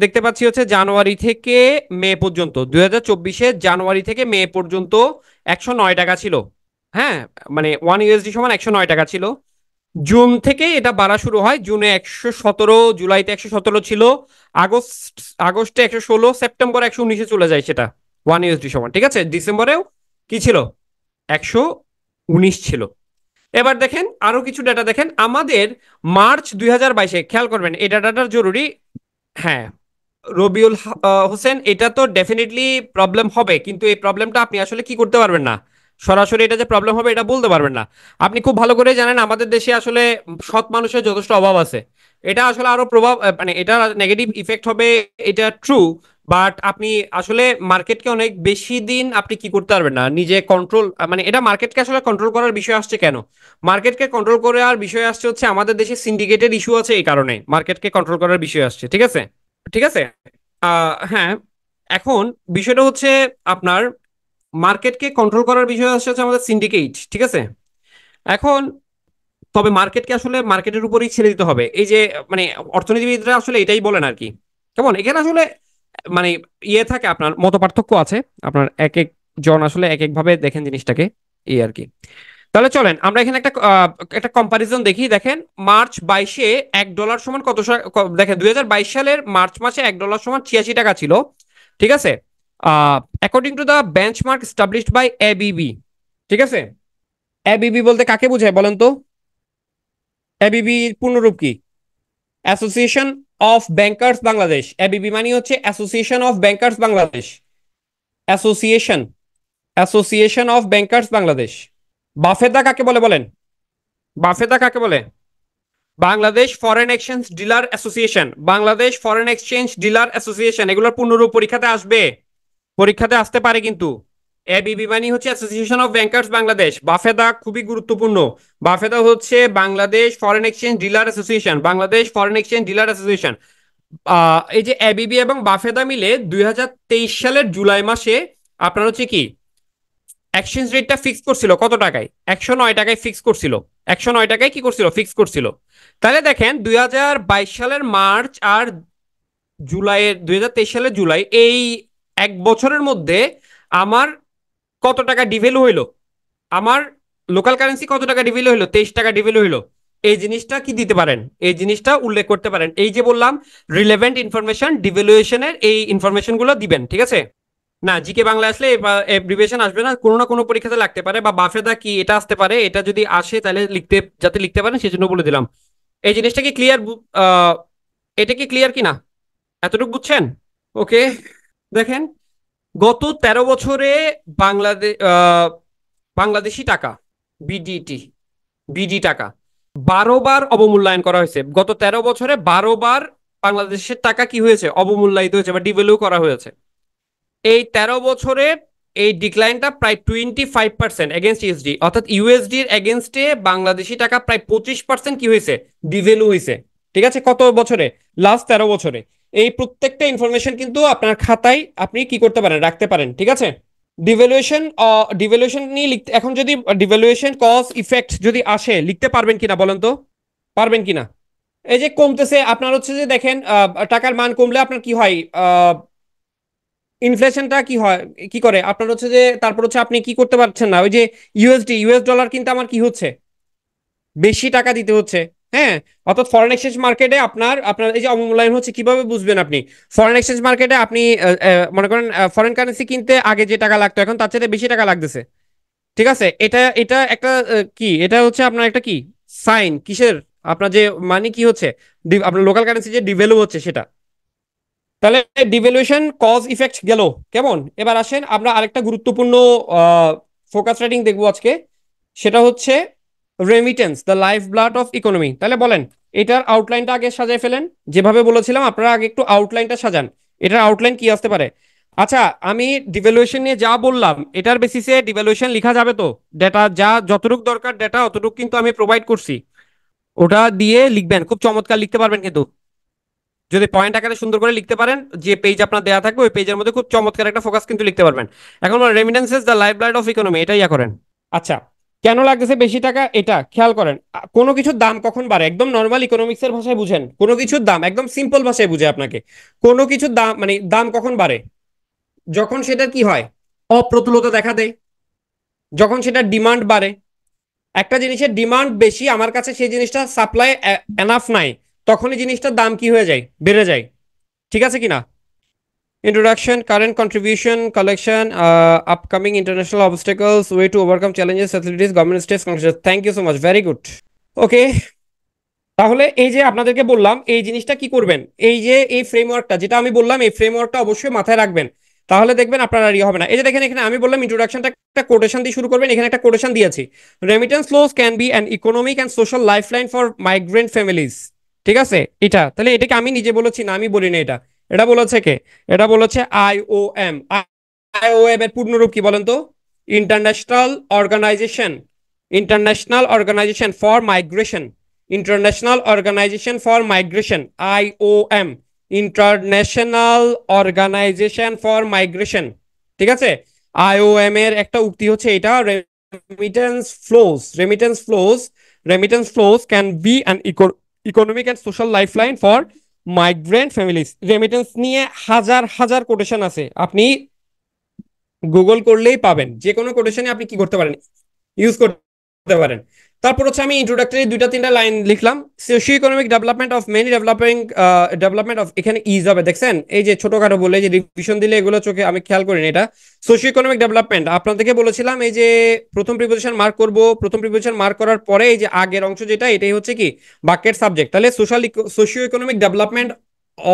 [SPEAKER 1] দেখতে পাচ্ছি হচ্ছে জানুয়ারি থেকে মে পর্যন্ত, 2024-এর জানুয়ারি থেকে মে পর্যন্ত 109 টাকা ছিল। হ্যাঁ, মানে 1 USD সমান 109 টাকা ছিল। জুন থেকে এটা বাড়া শুরু হয়, জুনে 117, জুলাইতে 117 ছিল, আগস্ট আগস্টে 116, সেপ্টেম্বরে 119-এ চলে যায় সেটা 1 USD সমান। ঠিক আছে, ডিসেম্বরেও কি ছিল, 119 ছিল। এবার দেখেন আরো কিছু ডাটা দেখেন আমাদের মার্চ 2022-এ, খেয়াল করবেন এই ডাটাটা জরুরি। হ্যাঁ, রবিউল হোসেন, এটা তো ডেফিনেটলি প্রবলেম হবে, কিন্তু এই প্রবলেমটা আপনি আসলে কি করতে পারবেন না, সরাসরি এটা যে প্রবলেম হবে এটা বলতে পারবেন না। আপনি খুব ভালো করে জানেন আমাদের দেশে আসলে সৎ মানুষের যথেষ্ট অভাব আছে। এটা আসলে আরো প্রভাব মানে এটা নেগেটিভ ইফেক্ট হবে, এটা ট্রু। বাট আপনি আসলে মার্কেটকে অনেক বেশি দিন আপনি কি করতে পারবেন না, নিজে কন্ট্রোল মানে এটা মার্কেটকে আসলে কন্ট্রোল করার বিষয় আসছে কেন, মার্কেটকে কন্ট্রোল করার বিষয় আসছে হচ্ছে আমাদের দেশে সিন্ডিকেটেড ইস্যু আছে, এই কারণে মার্কেটকে কন্ট্রোল করার বিষয় আসছে। ঠিক আছে, ঠিক আছে। হ্যাঁ, এখন বিষয়টা হচ্ছে আপনার মার্কেটকে কন্ট্রোল করার বিষয় হচ্ছে আমাদের সিন্ডিকেট। ঠিক আছে, এখন তবে মার্কেটকে আসলে মার্কেটের উপরেই ছেড়ে দিতে হবে, এই যে মানে অর্থনীতিবিদরা আসলে এটাই বলেন আর কি। কেমন এখানে আসলে মানে থাকে, আপনার মত পার্থক্য আছে, আপনার এক এক জন আসলে এক এক ভাবে দেখেন জিনিসটাকে, এই আর কি। তাহলে চলেন আমরা এখানে একটা কম্পারিজন দেখি। দেখেন মার্চ 22-এ $1 সমান কত দেখেন 2022 সালের মার্চ মাসে $1 সমান 86 টাকা ছিল। ঠিক আছে, according to the benchmark established by ABB. ঠিক আছে, এবিবি বলতে কাকে বোঝায় বলেন তো? এবিবি পূর্ণরূপ কি? Association of bankers Bangladesh. ABB মানে হচ্ছে association of bankers Bangladesh, association, association of bankers Bangladesh. BAFEDA কাকে বলে বলেন? বাফেদা কাকে বলে? Bangladesh foreign exchange dealer association, Bangladesh foreign exchange dealer association, এগুলোর পূর্ণরূপ পরীক্ষাতে আসবে, পরীক্ষাতে আসতে পারে কিন্তু। এবিবি মানে হচ্ছে অ্যাসোসিয়েশন অফ ব্যাংকার্স বাংলাদেশ, বাফেদা খুবই গুরুত্বপূর্ণ। বাফেদা হচ্ছে Bangladesh foreign exchange dealer association, Bangladesh foreign exchange dealer association. এই যে এবিবি এবং বাফেদা মিলে 2023 সালের জুলাই মাসে আপনার হচ্ছে কি এক্সচেঞ্জ রেটটা ফিক্স করছিল কত টাকায়, 109 টাকায় ফিক্স করছিল, 109 টাকায় কি করছিল, ফিক্স করছিল। তাহলে দেখেন 2022 সালের মার্চ আর জুলাইয়ের 2023 সালের জুলাই, এই 1 বছরের মধ্যে আমার কত টাকা ডিভেলু হইলো, আমার লোকাল কারেন্সি কত টাকা ডিভেলু হইলো, 23 টাকা ডিভেলু হইলো। এই জিনিসটা কি দিতে পারেন, এই জিনিসটা উল্লেখ করতে পারেন, এই যে বললাম রিলেভেন্ট ইনফরমেশন ডিভ্যালুয়েশনের এই ইনফরমেশন গুলো দিবেন। ঠিক আছে, না জিকে বাংলা আসলে এব্রিভিয়েশন আসবে না, কোনো না কোনো পরীক্ষাতে লাগতে পারে, বা বাফেদা কি এটা আসতে পারে, এটা যদি আসে তাহলে লিখতে, যাতে লিখতে পারেন সেজন্য বলে দিলাম। এই জিনিসটা কি ক্লিয়ার? এটা কি ক্লিয়ার কিনা, এতটুকু বুঝছেন? ওকে, দেখেন গত 13 বছরে বাংলাদেশ বাংলাদেশি টাকা, বিডিটি, বিডি টাকা 12 বার অবমূল্যায়ন করা হয়েছে। গত 13 বছরে 12 বার বাংলাদেশের টাকা কি হয়েছে, অবমূল্যায়িত হয়েছে বা ডিভ্যালু করা হয়েছে। এই 13 বছরে এই ডিক্লাইনটা প্রায় 25% এগেনস্ট ইউএসডি, অর্থাৎ ইউএসডির এগেনস্টে বাংলাদেশি টাকা প্রায় 25% কি হয়েছে, ডিভ্যালু হয়েছে। ঠিক আছে, কত বছরে? লাস্ট 13 বছরে। এই প্রত্যেকটা ইনফরমেশন কিন্তু আপনার খাতায় আপনি কি করতে পারেন, রাখতে পারেন। ঠিক আছে, ডিভ্যালুয়েশন, ডিভ্যালুয়েশন নিয়ে লিখতে, এখন যদি ডিভ্যালুয়েশন কজ ইফেক্ট যদি আসে লিখতে পারবেন কিনা বলেন তো, পারবেন কিনা? এই যে কমতেছে আপনার হচ্ছে যে দেখেন টাকার মান কমলে আপনার কি হয়, ইনফ্লেশনটা কি হয়, কি করে আপনার হচ্ছে যে তারপর হচ্ছে আপনি কি করতে পারছেন না, ওই যে ইউএস ডলার কিন্তু আমার কি হচ্ছে, বেশি টাকা দিতে হচ্ছে। হ্যাঁ, অর্থাৎ ফরেন এক্সচেঞ্জ মার্কেটে আপনার আপনার এই যে অবমূল্যায়ন হচ্ছে কিভাবে বুঝবেন আপনি? ফরেন এক্সচেঞ্জ মার্কেটে আপনি মনে করেন ফরেন কারেন্সি কিনতে আগে যে টাকা লাগতো এখন তার চেয়ে বেশি টাকা লাগতেছে। ঠিক আছে, এটা এটা একটা কি, এটা হচ্ছে আপনার একটা কি সাইন কিসের, আপনার যে মানে কি হচ্ছে, আপনার লোকাল কারেন্সি যে ডিভ্যালু হচ্ছে সেটা। তাহলে ডিভ্যালুয়েশন কজ ইফেক্ট গেল। কেমন, এবার আসেন আমরা আরেকটা গুরুত্বপূর্ণ ফোকাস রাইটিং দেখবো আজকে, সেটা হচ্ছে remittance, the life blood of economy. তাহলে বলেন এটার আউটলাইনটা আগে সাজায় ফেলেন, যেভাবে বলেছিলাম আপনারা আগে একটু আউটলাইনটা সাজান, এটার আউটলাইন কি আসতে পারে। আচ্ছা, আমি ডিভ্যালুয়েশন নিয়ে যা বললাম এটার বেসিসে ডিভ্যালুয়েশন লেখা যাবে তো? ডেটা যা যতটুকু দরকার ডেটা অতটুকু কিন্তু আমি প্রোভাইড করছি। ওটা দিয়ে লিখবেন, খুব চমৎকার লিখতে পারবেন কিন্তু, যদি পয়েন্ট আকারে সুন্দর করে লিখতে পারেন, যে পেজ আপনার দেয়া থাকবে ওই পেজের মধ্যে খুব চমৎকার একটা ফোকাস কিন্তু লিখতে পারবেন। এখন remittances the life blood of economy, এটা ইয়া করেন। আচ্ছা, কেন লাগতেছে বেশি টাকা এটা খেয়াল করেন। কোনো কিছুর দাম কখন বাড়ে, একদম নর্মাল ইকোনমিক্সের ভাষায় বুঝেন, কোনো কিছুর দাম একদম সিম্পল ভাষায় বুঝে আপনাকে। কোনো কিছুর দাম মানে দাম কখন বাড়ে, যখন সেটা কি হয়, অপ্রতুলতা দেখা দেয়, যখন সেটা ডিমান্ড বাড়ে। একটা জিনিসের ডিমান্ড বেশি, আমার কাছে সেই জিনিসটা সাপ্লাই এনাফ নাই, তখনই জিনিসটার দাম কি হয়ে যায়, বেড়ে যায়। ঠিক আছে কিনা? Introduction, current contribution, collection, upcoming international obstacles, way to overcome challenges, facilities, government states, conclusions. Thank you so much. Very good. Okay. তাহলে এই যে আপনাদেরকে বললাম এই জিনিসটা কি করবেন, এই যে এই ফ্রেমওয়ার্কটা যেটা আমি বললাম, এই ফ্রেমওয়ার্কটা অবশ্যই মাথায় রাখবেন। তাহলে দেখবেন আপনার আর ইয়ে হবে না। এই যে দেখেন এখানে আমি বললাম ইন্ট্রোডাকশনটা একটা কোটেশন দিয়ে শুরু করবেন, এখানে একটা কোটেশন দিয়েছি, remittance flows can be an economic and social lifeline for migrant families. ঠিক আছে, এটা তাহলে এটাকে আমি নিজে বলেছি না, আমি বলিনি এটা, এটা বলেছে কে, এটা বলেছে আইওএম। আইওএম এর পূর্ণরূপ কি বলেন তো? International organization, international organization for migration, international organization for migration, IOM, international organization for migration. ঠিক আছে, আইওএম এর একটা উক্তি হচ্ছে এটা, remittance flows can be an economic and social lifeline for migrant families. Remittance নিয়ে হাজার হাজার কোটেশন আছে, আপনি গুগল করলেই পাবেন, যে কোনো কোটেশনে আপনি কি করতে পারেন, ইউজ করতে পারেন। তারপর হচ্ছে আমি ইন্ট্রোডাক্টরি দুইটা তিনটা লাইন লিখলাম, socio economic development of many developing, development of, এখানে ইজ হবে দেখছেন, এই যে ছোটখাটো বলে যে রিভিশন দিলে এগুলো চোখে আমি খেয়াল করিনি এটা। সোশিও ইকোনমিক ডেভেলপমেন্ট আপনাদেরকে বলেছিলাম, এই যে প্রথম প্রিপোজিশন মার্ক করব, প্রথম প্রিপোজিশন মার্ক করার পরে এই যে আগের অংশ যেটা, এটাই হচ্ছে কি বাক্যের সাবজেক্ট। তাহলে socio economic development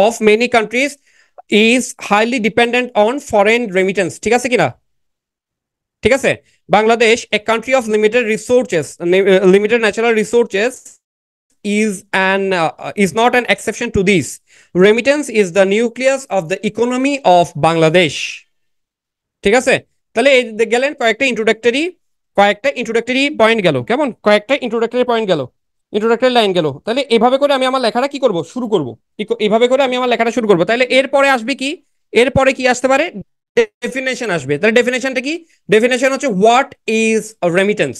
[SPEAKER 1] of many countries is highly dependent on foreign remittance. ঠিক আছে কিনা? ঠিক আছে, Bangladesh a country of limited resources, limited natural resources is is not an exception to this. Remittance is the nucleus of the economy of Bangladesh. ঠিক আছে, তাহলে এই গেলেন কয়েকটা ইন্ট্রোডাক্টরি পয়েন্ট গেল, কেমন কয়েকটা ইন্ট্রোডাক্টরি পয়েন্ট গেল, ইন্ট্রোডাক্টরি লাইন গেল। তাহলে এভাবে করে আমি আমার লেখাটা কি করব, শুরু করব। এভাবে করে আমি আমার লেখাটা শুরু করব। তাহলে এরপরে আসবে কি, এরপরে কি আসতে পারে, ডেফিনেশন আসবে। তাহলে ডেফিনেশনটা কি, ডেফিনেশন হচ্ছে what is remittance,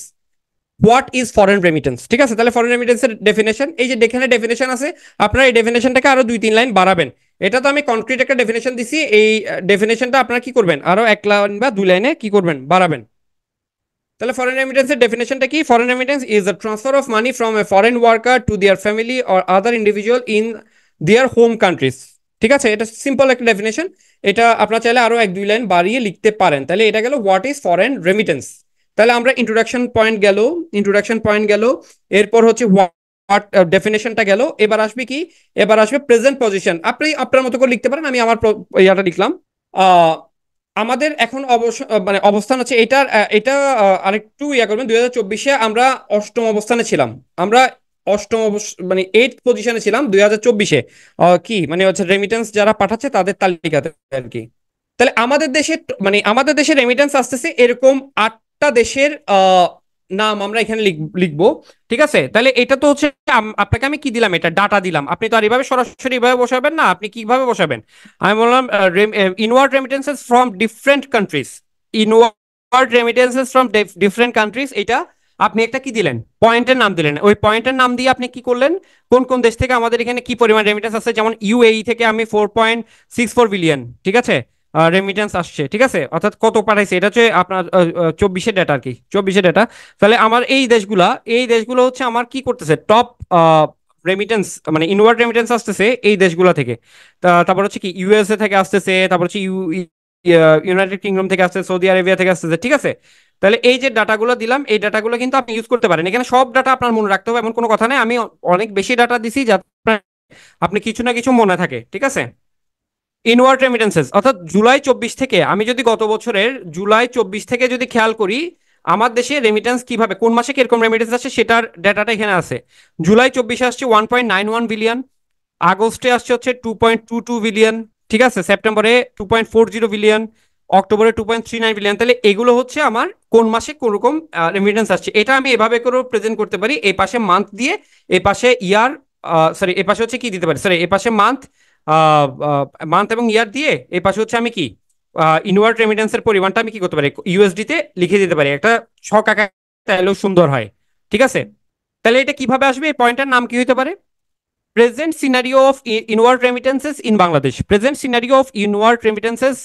[SPEAKER 1] what is foreign remittance. ঠিক আছে, তাহলে ফরেন রেমিটেন্সের ডেফিনেশন, এই যে এখানে ডেফিনেশন আছে, আপনারা এই ডেফিনেশনটাকে আরো দুই তিন লাইন বাড়াবেন। এটা তো আমি কনক্রিট একটা ডেফিনেশন দিছি, এই ডেফিনেশনটা আপনারা কি করবেন, আরো এক লাইন বা দুই লাইনে কি করবেন, বাড়াবেন। তাহলে ফরেন রেমিটেন্সের ডেফিনেশনটা কি, foreign remittance is the transfer of money from a foreign worker to their family or other individual in their home countries. ঠিক আছে, এটা সিম্পল একটা ডেফিনেশন, এটা আপনারা চাইলে আরো এক দুই লাইন বাড়িয়ে লিখতে পারেন। তাহলে এটা গেল হোয়াট ইজ ফরেন রেমিটেন্স। তাহলে আমরা ইন্ট্রোডাকশন পয়েন্ট গেল, এরপর হচ্ছে হোয়াট ডেফিনেশনটা গেল। এবার আসবে কি, এবার আসবে প্রেজেন্ট পজিশন। আপনি আপনার মতো করে লিখতে পারেন, আমি আমার ইয়াটা লিখলাম। আহ আমাদের এখন মানে অবস্থান হচ্ছে এটার, এটা আরেকটু ইয়া করবেন, 2024-এ আমরা অষ্টম অবস্থানে ছিলাম, আমরা মানে 8th পজিশনে ছিলাম 2024-এ, কি মানে হচ্ছে রেমিটেন্স যারা পাঠাচ্ছে তাদের তালিকাতে আর কি। তাহলে আমাদের দেশে, মানে আমাদের দেশে রেমিটেন্স আসতেছে এরকম 8টা দেশের নাম আমরা এখানে লিখবো। ঠিক আছে, তাহলে এটা তো হচ্ছে আপনাকে আমি কি দিলাম, এটা ডাটা দিলাম, আপনি তো আর এভাবে সরাসরি এভাবে বসাবেন না, আপনি কিভাবে বসাবেন, আমি বললাম inward remittances from different countries, inward remittances from different countries, এটা আপনি একটা কি দিলেন, পয়েন্টের নাম দিলেন, ওই পয়েন্টের নাম দিয়ে আপনি কি করলেন, কোন কোন দেশ থেকে আমাদের এখানে কি পরিমাণ রেমিটেন্স আছে, যেমন ইউএই থেকে আমি 4.64 বিলিয়ন, ঠিক আছে, রেমিটেন্স আসছে। ঠিক আছে, অর্থাৎ কত পাঠাইছে, এটা হচ্ছে আপনার 24-এর ডেটা আর কি, 24-এর ডেটা। তাহলে আমার এই দেশগুলো হচ্ছে আমার কি করতেছে, টপ রেমিটেন্স, মানে ইনওয়ার্ড রেমিটেন্স আসতেছে এই দেশগুলো থেকে। তারপর হচ্ছে কি ইউএসএ থেকে আসতেছে, তারপর হচ্ছে ইউনাইটেড কিংডম থেকে আসছে, সৌদি আরবিয়া থেকে আসতেছে। ঠিক আছে, তাহলে এই যে ডাটাগুলো দিলাম, এই ডাটাগুলো কিন্তু আপনি ইউজ করতে পারেন, এখানে সব ডাটা আপনার মনে রাখতে হবে এমন কোনো কথা নেই, আমি অনেক বেশি ডাটা দিছি যাতে আপনি কিছু না কিছু মনে থাকে। ঠিক আছে, ইনওয়ার্ড রেমিটেন্সেস অর্থাৎ জুলাই 24 থেকে, আমি যদি গত বছরের জুলাই 24 থেকে যদি খেয়াল করি, আমার দেশে রেমিটেন্স কিভাবে কোন মাসে কিরকম রেমিটেন্স আসছে সেটার ডেটাটা এখানে আছে। জুলাই 24-এ আসছে 1.91 বিলিয়ন, আগস্টে আসছে হচ্ছে 2.22 বিলিয়ন, ঠিক আছে, সেপ্টেম্বরে 2.40 বিলিয়ন, অক্টোবরে 2.39 বিলিয়ন। তাহলে এগুলো হচ্ছে আমার কোন মাসে কোন রকম রেমিটেন্স আসছে। এটা আমি এভাবে করে প্রেজেন্ট করতে পারি, এই পাশে মান্থ দিয়ে, এই পাশে ইয়ার, সরি এই পাশে হচ্ছে কি দিতে পারি, সরি এই পাশে মান্থ, মান্থ এবং ইয়ার দিয়ে, এই পাশে হচ্ছে আমি কি ইনওয়ার্ড রেমিটেন্সের পরিমাণটা আমি কি করতে পারি, ইউএসডি তে লিখে দিতে পারি একটা ছক আঁকা, তাহলেও সুন্দর হয়। ঠিক আছে, তাহলে এটা কিভাবে আসবে, এই পয়েন্টের নাম কি হতে পারে, present scenario of inward remittances in Bangladesh, present scenario of inward remittances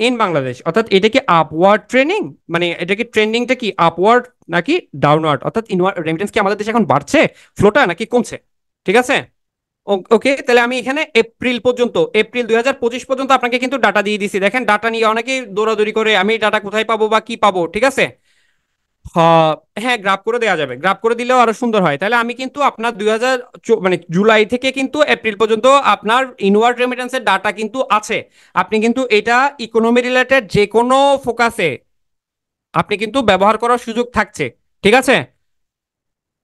[SPEAKER 1] in Bangladesh. অর্থাৎ এটা কি আপওয়ার্ড ট্রেন্ডিং, মানে এটা কি ট্রেন্ডিংটা কি আপওয়ার্ড নাকি ডাউনওয়ার্ড, অর্থাৎ ইনওয়ার্ড রেমিটেন্স কি আমাদের দেশে এখন বাড়ছে ফ্লোটা নাকি কমছে। ঠিক আছে, ওকে, তাহলে আমি এখানে এপ্রিল পর্যন্ত, এপ্রিল 2025 পর্যন্ত আপনাকে কিন্তু ডাটা দিয়ে দিছি। দেখেন ডাটা নিয়ে অনেকে দৌড়াদৌড়ি করে, আমি ডাটা কোথায় পাবো বা কি পাবো। ঠিক আছে, হ্যাঁ গ্রাফ করে দেওয়া যাবে, গ্রাফ করে দিলেও আরো সুন্দর হয়। তাহলে আমি কিন্তু আপনার মানে জুলাই থেকে কিন্তু এপ্রিল পর্যন্ত আপনার ইনওয়ার্ড রেমিটেন্সের ডাটা কিন্তু আছে। আপনি কিন্তু এটা ইকোনমি রিলেটেড যে কোনো ফোকাসে আপনি কিন্তু ব্যবহার করার সুযোগ থাকছে। ঠিক আছে,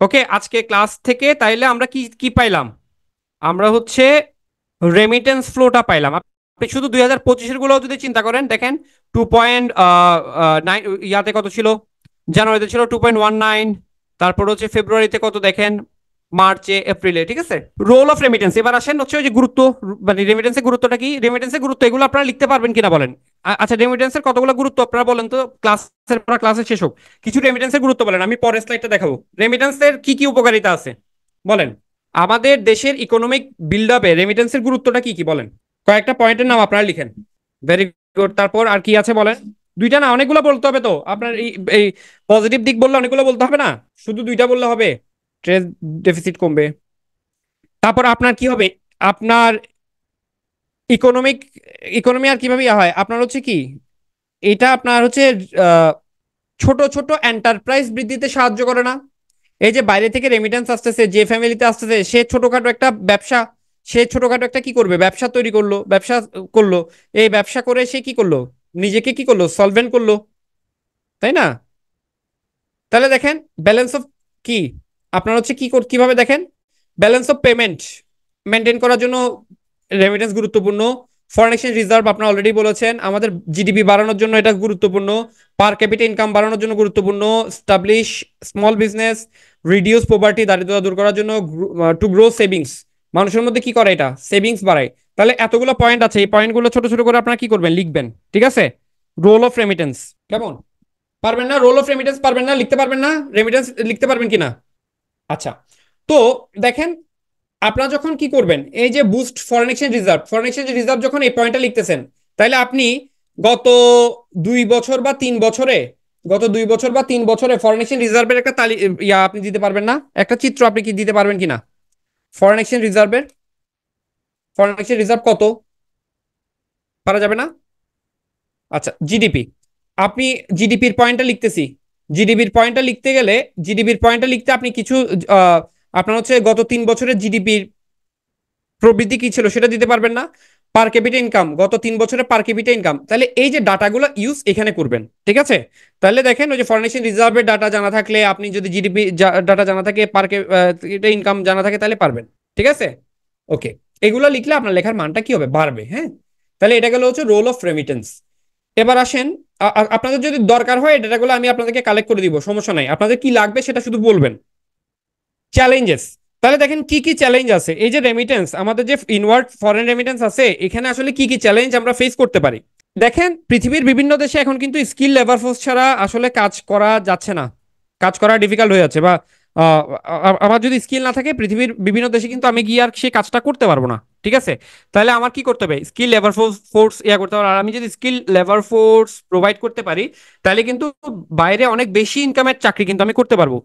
[SPEAKER 1] ওকে, আজকে ক্লাস থেকে তাইলে আমরা কি কি পাইলাম, আমরা হচ্ছে রেমিটেন্স ফ্লোটা পাইলাম। আপনি শুধু 2025-এর গুলো যদি চিন্তা করেন, দেখেন 2.9, ইয়াতে কত ছিল, জানুয়ারিতে ছিল 2.19, তারপর হচ্ছে ফেব্রুয়ারিতে কত দেখেন, মার্চে, এপ্রিলে। ঠিক আছে, রোল অফ রেমিটেন্স। এবার আসেন হচ্ছে ওই যে গুরুত্ব, মানে রেমিটেন্সের গুরুত্বটা কি, রেমিটেন্সের গুরুত্ব এগুলো আপনারা লিখতে পারবেন কিনা বলেন। আচ্ছা, রেমিটেন্সের কতগুলো গুরুত্ব আপনারা বলেন তো, ক্লাসের শেষ হোক, কিছু রেমিটেন্সের গুরুত্ব বলেন, আমি পরের স্লাইডটা দেখাবো। রেমিটেন্সের কি কি উপকারিতা আছে বলেন, আমাদের দেশের ইকোনমিক বিল্ড আপে রেমিটেন্সের গুরুত্বটা কি কি বলেন, কয়েকটা পয়েন্টের নাম আপনারা লিখেন। ভেরি গুড, তারপর আর কি আছে বলেন। দুইটা না, অনেকগুলো বলতে হবে তো আপনার, এই পজিটিভ দিক বললে অনেকগুলো বলতে হবে না, শুধু দুইটা বললে হবে, ট্রেড ডেফিসিট কমবে। তারপর আপনার কি হবে, আপনার ইকোনমিক, ইকোনমি আর কিভাবে হয় আপনার হচ্ছে কি, এটা আপনার হচ্ছে আহ, ছোট ছোট এন্টারপ্রাইজ বৃদ্ধিতে সাহায্য করে না। এই যে বাইরে থেকে রেমিটেন্স আসতেছে, যে ফ্যামিলিতে আসতেছে, সে ছোটখাটো একটা ব্যবসা, সে ছোটখাটো একটা কি করবে, ব্যবসা তৈরি করলো, ব্যবসা করলো, এই ব্যবসা করে সে কি করলো, নিজেকে কি করলো, সলভেন্ট করলো, তাই না। তাহলে দেখেন ব্যালেন্স অফ কি, আপনার হচ্ছে কি কিভাবে দেখেন, ব্যালেন্স অফ পেমেন্ট মেনটেন করার জন্য রেমিটেন্স গুরুত্বপূর্ণ। ফরেন এক্সচেঞ্জ রিজার্ভ আপনারা অলরেডি বলেছেন, আমাদের জিডিপি বাড়ানোর জন্য এটা গুরুত্বপূর্ণ, পার ক্যাপিটা ইনকাম বাড়ানোর জন্য গুরুত্বপূর্ণ, establish small business, reduce poverty দারিদ্রতা দূর করার জন্য, টু গ্রো সেভিংস, মানুষের মধ্যে কি করে, এটা সেভিংস বাড়ায়। তাহলে এতগুলো পয়েন্ট আছে, এই পয়েন্টগুলো ছোট ছোট করে আপনারা কি করবেন, লিখবেন। ঠিক আছে, রোল অফ রেমিটেন্স, কেমন, পারবেন না, রোল অফ রেমিটেন্স পারবেন না, লিখতে পারবেন না, রেমিটেন্স লিখতে পারবেন কিনা। আচ্ছা, তো দেখেন আপনারা যখন কি করবেন, এই যে boost foreign exchange reserve, foreign exchange reserve যখন এই পয়েন্টটা লিখতেছেন, তাহলে আপনি গত 2 বছর বা 3 বছরে, গত 2 বছর বা 3 বছরে ফরেন এক্সচেঞ্জ রিজার্ভের একটা ইয়া আপনি দিতে পারবেন না, একটা চিত্র আপনি কি দিতে পারবেন কিনা, ফরেন এক্সচেঞ্জ রিজার্ভের, ফরেন এক্সচেঞ্জ রিজার্ভ কত, পারা যাবে না। আচ্ছা, জিডিপি, আপনি জিডিপির পয়েন্টটা লিখতেছি, জিডিপির পয়েন্টটা লিখতে গেলে, জিডিপির পয়েন্টটা লিখতে আপনি কিছু আহ, আপনার হচ্ছে গত 3 বছরের জিডিপির প্রবৃদ্ধি কি ছিল সেটা দিতে পারবেন না, পার ক্যাপিটা ইনকাম, গত 3 বছরের পার ক্যাপিটা ইনকাম। তাহলে এই যে ডাটাগুলো ইউজ এখানে করবেন। ঠিক আছে, তাহলে দেখেন ওই যে ফরেন এক্সচেঞ্জ রিজার্ভের ডাটা জানা থাকলে, আপনি যদি জিডিপি ডাটা জানা থাকে, পার ক্যাপিটা ইনকাম জানা থাকে, তাহলে পারবেন। ঠিক আছে, ওকে, এগুলো লিখলে আপনার লেখার মানটা কি হবে, বাড়বে। হ্যাঁ, তাহলে এটা গেল হচ্ছে রোল অফ রেমিটেন্স। এবার আসেন, আপনাদের যদি দরকার হয় ডেটাগুলো আমি আপনাদেরকে কালেক্ট করে দিব, সমস্যা নাই, আপনাদের কি লাগবে সেটা শুধু বলবেন। চ্যালেঞ্জেস, তাহলে দেখেন কি কি চ্যালেঞ্জ আছে, এই যে রেমিটেন্স, আমাদের যে ইনওয়ার্ড ফরেন রেমিটেন্স আছে, এখানে আসলে কি কি চ্যালেঞ্জ আমরা ফেস করতে পারি। দেখেন পৃথিবীর বিভিন্ন দেশে এখন কিন্তু স্কিল লেবার ফোর্স ছাড়া আসলে কাজ করা যাচ্ছে না, কাজ করা ডিফিকাল্ট হয়ে যাচ্ছে, বা আমার যদি স্কিল না থাকে পৃথিবীর বিভিন্ন দেশে কিন্তু আমি গিয়ে আর সেই কাজটা করতে পারবো না। ঠিক আছে, তাহলে আমার কি করতে হবে, স্কিল লেবার ফোর্স ইয়া করতে হবে। আর আমি যদি স্কিল লেবার ফোর্স প্রোভাইড করতে পারি, তাহলে কিন্তু বাইরে অনেক বেশি ইনকামের চাকরি কিন্তু আমি করতে পারবো।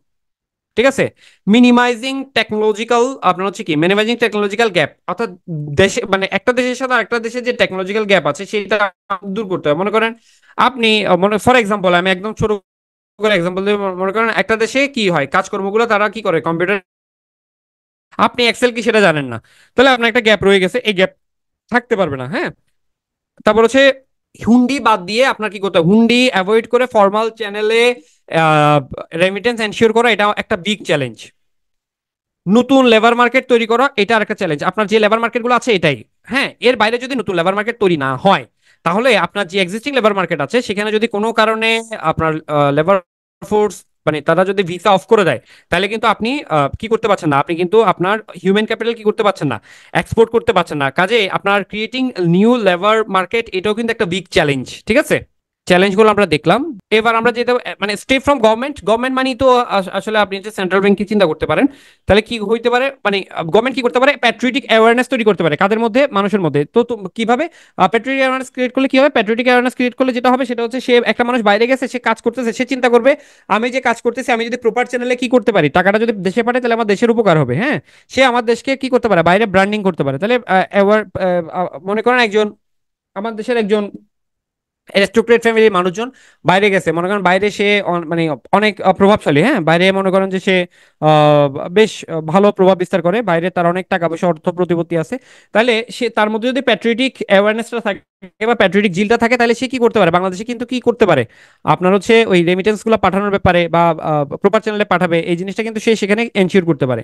[SPEAKER 1] ঠিক আছে, মিনিমাইজিং টেকনোলজিক্যাল, আপনার হচ্ছে কি মিনিমাইজিং টেকনোলজিক্যাল গ্যাপ, অর্থাৎ দেশে, মানে একটা দেশের সাথে আরেকটা দেশের যে টেকনোলজিক্যাল গ্যাপ আছে সেটা দূর করতে হবে। মনে করেন আপনি, মনে ফর এক্সাম্পল আমি একদম ছোট করে এক্সাম্পল দিয়ে, মনে করেন একটা দেশে কি হয়, কাজকর্মগুলো তারা কি করে কম্পিউটার, আপনি এক্সেল কি সেটা জানেন না, তাহলে আপনার একটা গ্যাপ রয়ে গেছে, এই গ্যাপ থাকতে পারবে না। হ্যাঁ, তারপর হচ্ছে হুন্ডি বাদ দিয়ে আপনার কি করতে হবে, হুন্ডি অ্যাভয়েড করে ফর্মাল চ্যানেলে রেমিটেন্স এনশিওর করা, এটা একটা বিগ চ্যালেঞ্জ। নতুন লেবার মার্কেট তৈরি করা, এটা আরেকটা চ্যালেঞ্জ, আপনার যে লেবার মার্কেট গুলো আছে এটাই। হ্যাঁ, এর বাইরে যদি নতুন লেবার মার্কেট তৈরি না হয়, তাহলে আপনার যে এক্সিস্টিং লেবার মার্কেট আছে সেখানে যদি কোনো কারণে আপনার লেবার ফোর্স মানে তারা যদি ভিসা অফ করে দেয়, তাহলে কিন্তু আপনি কি করতে পারছেন না, আপনি কিন্তু আপনার হিউম্যান ক্যাপিটাল কি করতে পারছেন না, এক্সপোর্ট করতে পারছেন না। কাজে আপনার ক্রিয়েটিং নিউ লেবার মার্কেট এটাও কিন্তু একটা বিগ চ্যালেঞ্জ। ঠিক আছে, চ্যালেঞ্জগুলো আমরা দেখলাম। এবার আমরা যেটা মানে স্টেপ ফ্রম গভর্নমেন্ট, গভর্নমেন্ট মানে তো আসলে আপনি যে সেন্ট্রাল ব্যাংক কি চিন্তা করতে পারেন, তাহলে কি হইতে পারে মানে গভর্নমেন্ট কি করতে পারে, প্যাট্রিয়টিক অ্যাওয়ারনেস তৈরি করতে পারে কাদের মধ্যে, মানুষের মধ্যে। তো কিভাবে প্যাট্রিয়টিক অ্যাওয়ারনেস ক্রিয়েট করলে কি হবে, প্যাট্রিয়টিক অ্যাওয়ারনেস ক্রিয়েট করলে যেটা হবে সেটা হচ্ছে সে একটা মানুষ বাইরে গেছে, সে কাজ করতেছে, সে চিন্তা করবে আমি যে কাজ করতেছি আমি যদি প্রপার চ্যানেলে কি করতে পারি, টাকাটা যদি দেশে পাঠাই তাহলে আমার দেশের উপকার হবে। হ্যাঁ, সে আমার দেশকে কি করতে পারে, বাইরে ব্র্যান্ডিং করতে পারে। তাহলে মনে করেন একজন আমার দেশের একজন অ্যারিস্টোক্রেট ফ্যামিলির মানুষজন বাইরে গেছে, মনে করেন বাইরে সে মানে অনেক প্রভাবশালী। হ্যাঁ, বাইরে মনে করেন যে সে বেশ ভালো প্রভাব বিস্তার করে, বাইরে তার অনেক টাকা পয়সা অর্থ প্রতিপত্তি আছে। তাহলে সে তার মধ্যে যদি প্যাট্রিয়টিক অ্যাওয়ারনেসটা থাকে বা প্যাট্রিয়টিক জিলটা থাকে, তাহলে সে কি করতে পারে, বাংলাদেশে কিন্তু কি করতে পারে, আপনার হচ্ছে ওই রেমিটেন্স গুলো পাঠানোর ব্যাপারে বা প্রপার চ্যানেলে পাঠাবে এই জিনিসটা কিন্তু সে সেখানে এনশিওর করতে পারে।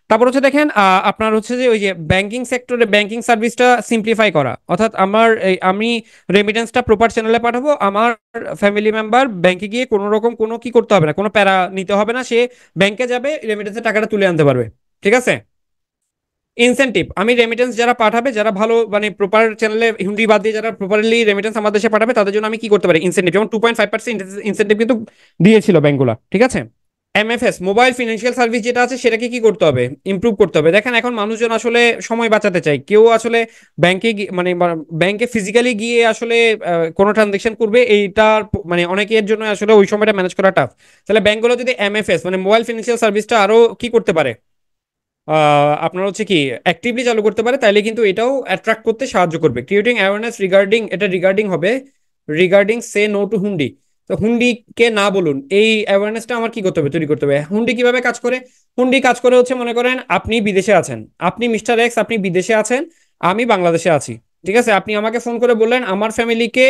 [SPEAKER 1] তারপর হচ্ছে দেখেন আপনার হচ্ছে যে ওই যে ব্যাংকিং সেক্টরে ব্যাংকিং সার্ভিসটা সিম্পলিফাই করা, অর্থাৎ আমি রেমিটেন্সটা প্রপার চ্যানেলে পাঠাবো, আমার ফ্যামিলি মেম্বার ব্যাংকে গিয়ে কোনো রকম কোনো কি করতে হবে না, কোনো প্যারা নিতে হবে না, সে ব্যাংকে যাবে রেমিটেন্সের টাকাটা তুলে আনতে পারবে। ঠিক আছে, ইনসেনটিভ, আমি রেমিটেন্স যারা পাঠাবে, যারা ভালো মানে প্রপার চ্যানেলে হুন্ডি বাদ দিয়ে যারা প্রপারলি রেমিটেন্স আমার দেশে পাঠাবে, তাদের জন্য আমি কি করতে পারি, ইনসেনটিভ, যেমন 2.5% ইনসেনটিভ কিন্তু দিয়েছিল ব্যাংকগুলা। ঠিক আছে, এমএফএস মোবাইল ফিনান্সিয়াল সার্ভিস যেটা আছে সেটাকে কি করতে হবে, ইমপ্রুভ করতে হবে। দেখেন এখন মানুষজন আসলে সময় বাঁচাতে চায়, কেউ আসলে ব্যাংকে মানে ব্যাংকে ফিজিক্যালি গিয়ে আসলে কোনো ট্রানজেকশন করবে এইটার মানে অনেকের জন্য আসলে ওই সময়টা ম্যানেজ করা টাফ। তাহলে ব্যাংকগুলো যদি এমএফএস মানে মোবাইল ফিনান্সিয়াল সার্ভিসটা আরো কি করতে পারে, আপনার হচ্ছে কি অ্যাক্টিভলি চালু করতে পারে, তাইলে কিন্তু এটাও অ্যাট্রাক্ট করতে সাহায্য করবে। ক্রিয়েটিং অ্যাওয়ারনেস রিগার্ডিং, এটা রিগার্ডিং হবে রিগার্ডিং সে নো টু হুন্ডি। তো হুন্ডি কে না বলুন, এই অ্যাওয়ারনেসটা আমার কি করতে হবে, তৈরি করতে হবে। হুন্ডি কিভাবে কাজ করে, হুন্ডি কাজ করে হচ্ছে মনে করেন আপনি বিদেশে আছেন, আপনি মিস্টার এক্স আপনি বিদেশে আছেন, আমি বাংলাদেশে আছি। ঠিক আছে, আপনি আমাকে ফোন করে বললেন আমার ফ্যামিলিকে,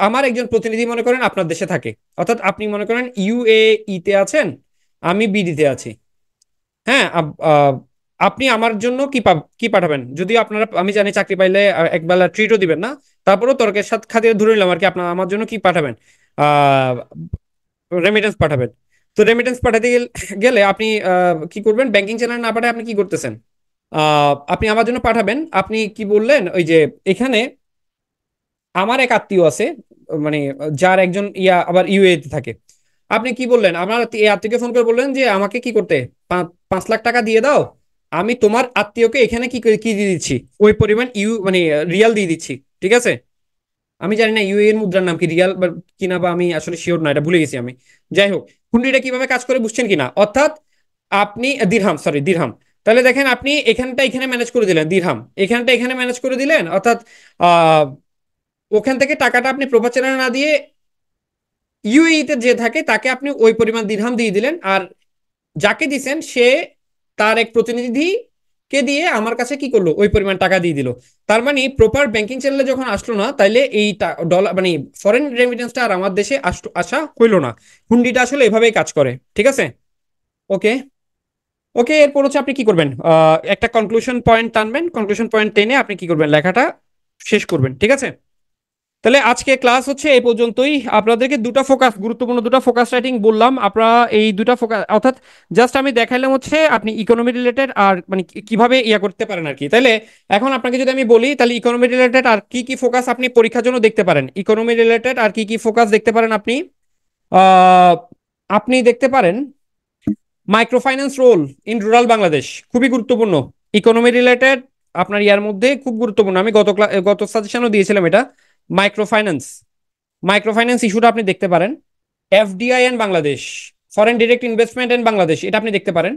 [SPEAKER 1] আমার একজন প্রতিনিধি মনে করেন আপনার দেশে থাকে, অর্থাৎ আপনি মনে করেন ইউএই তে আছেন, আমি বিডিতে আছি। হ্যাঁ, আপনি আমার জন্য কি পাঠাবেন, যদিও আপনারা আমি জানি চাকরি পাইলে একবেলা ট্রিটও দিবেন না, তারপরেও তর্কের সাথে খাতিরে ধরে নিলাম আর কি, আপনার আমার জন্য কি পাঠাবেন, আহ রেমিটেন্স পাঠাবেন। তো রেমিটেন্স পাঠাতে গেলে আপনি কি করবেন, ব্যাংকিং চ্যানেল না পাঠায় আপনি কি করতেছেন, আপনি আমার জন্য পাঠাবেন, আপনি কি বললেন ওই যে এখানে আমার এক আত্মীয় আছে, মানে যার একজন ইয়া আবার ইউএ তে থাকে। আপনি কি বললেন, আমার এই আত্মীয়কে ফোন করে বললেন যে আমাকে কি করতে, 5 লাখ টাকা দিয়ে দাও, আমি তোমার আত্মীয়কে এখানে কি দিয়ে দিচ্ছি, ওই পরিমাণ মানে রিয়াল দিয়ে দিচ্ছি। ঠিক আছে, আমি জানি না ইউএ এর মুদ্রার নাম কি, রিয়াল বা কিনা, বা আমি আসলে শিওর না, এটা ভুলে গেছি আমি। যাই হোক, হুন্ডিটা কিভাবে কাজ করে বুঝছেন কিনা, অর্থাৎ আপনি দিরহাম, সরি দিরহাম। তাহলে দেখেন আপনি এখানটা এখানে ম্যানেজ করে দিলেন, দিরহাম এখানটা এখানে ম্যানেজ করে দিলেন, অর্থাৎ আহ ওখান থেকে টাকাটা আপনি প্রপার না দিয়ে ইউএই তে যে থাকে তাকে আপনি ওই পরিমাণ দিরহাম দিয়ে দিলেন, আর যাকে দিছেন সে তার এক প্রতিনিধি কে দিয়ে আমার কাছে কি করলো, ওই পরিমাণ টাকা দিয়ে দিল। তার মানে প্রপার ব্যাংকিং চ্যানেলে যখন আসলো না, তাইলে এই ডলার মানে ফরেন রেমিটেন্সটা আর আমার দেশে আসা হইলো না। হুন্ডিটা আসলে এভাবেই কাজ করে। ঠিক আছে, ওকে। ওকে, এরপর হচ্ছে আপনি কি করবেন, একটা কনক্লুশন পয়েন্ট টানবেন, কনক্লুশন পয়েন্ট টেনে আপনি কি করবেন, লেখাটা শেষ করবেন। ঠিক আছে, তাহলে আজকে ক্লাস হচ্ছে এই পর্যন্তই। আপনাদেরকে দুটো ফোকাস, গুরুত্বপূর্ণ দুটো ফোকাস রাইটিং বললাম, আপনারা এই দুটো ফোকাস অর্থাৎ জাস্ট আমি দেখাইলাম হচ্ছে আপনি ইকোনমি রিলেটেড আর মানে কিভাবে ইয়া করতে পারেন আর কি। তাহলে এখন আপনাকে যদি আমি বলি, তাহলে ইকোনমি রিলেটেড আর কি কি ফোকাস আপনি পরীক্ষার জন্য দেখতে পারেন, ইকোনমি রিলেটেড আর কি কি ফোকাস দেখতে পারেন আপনি, আহ, আপনি দেখতে পারেন micro finance role in rural Bangladesh, খুবই গুরুত্বপূর্ণ ইকোনমি রিলেটেড, আপনার ইয়ার মধ্যে খুব গুরুত্বপূর্ণ। আমি গত সাজেশনও দিয়েছিলাম এটা, মাইক্রো ফাইন্যান্স, মাইক্রো ফাইন্যান্স ইস্যুটা আপনি দেখতে পারেন। FDI and Bangladesh, foreign direct investment and Bangladesh, এটা আপনি দেখতে পারেন।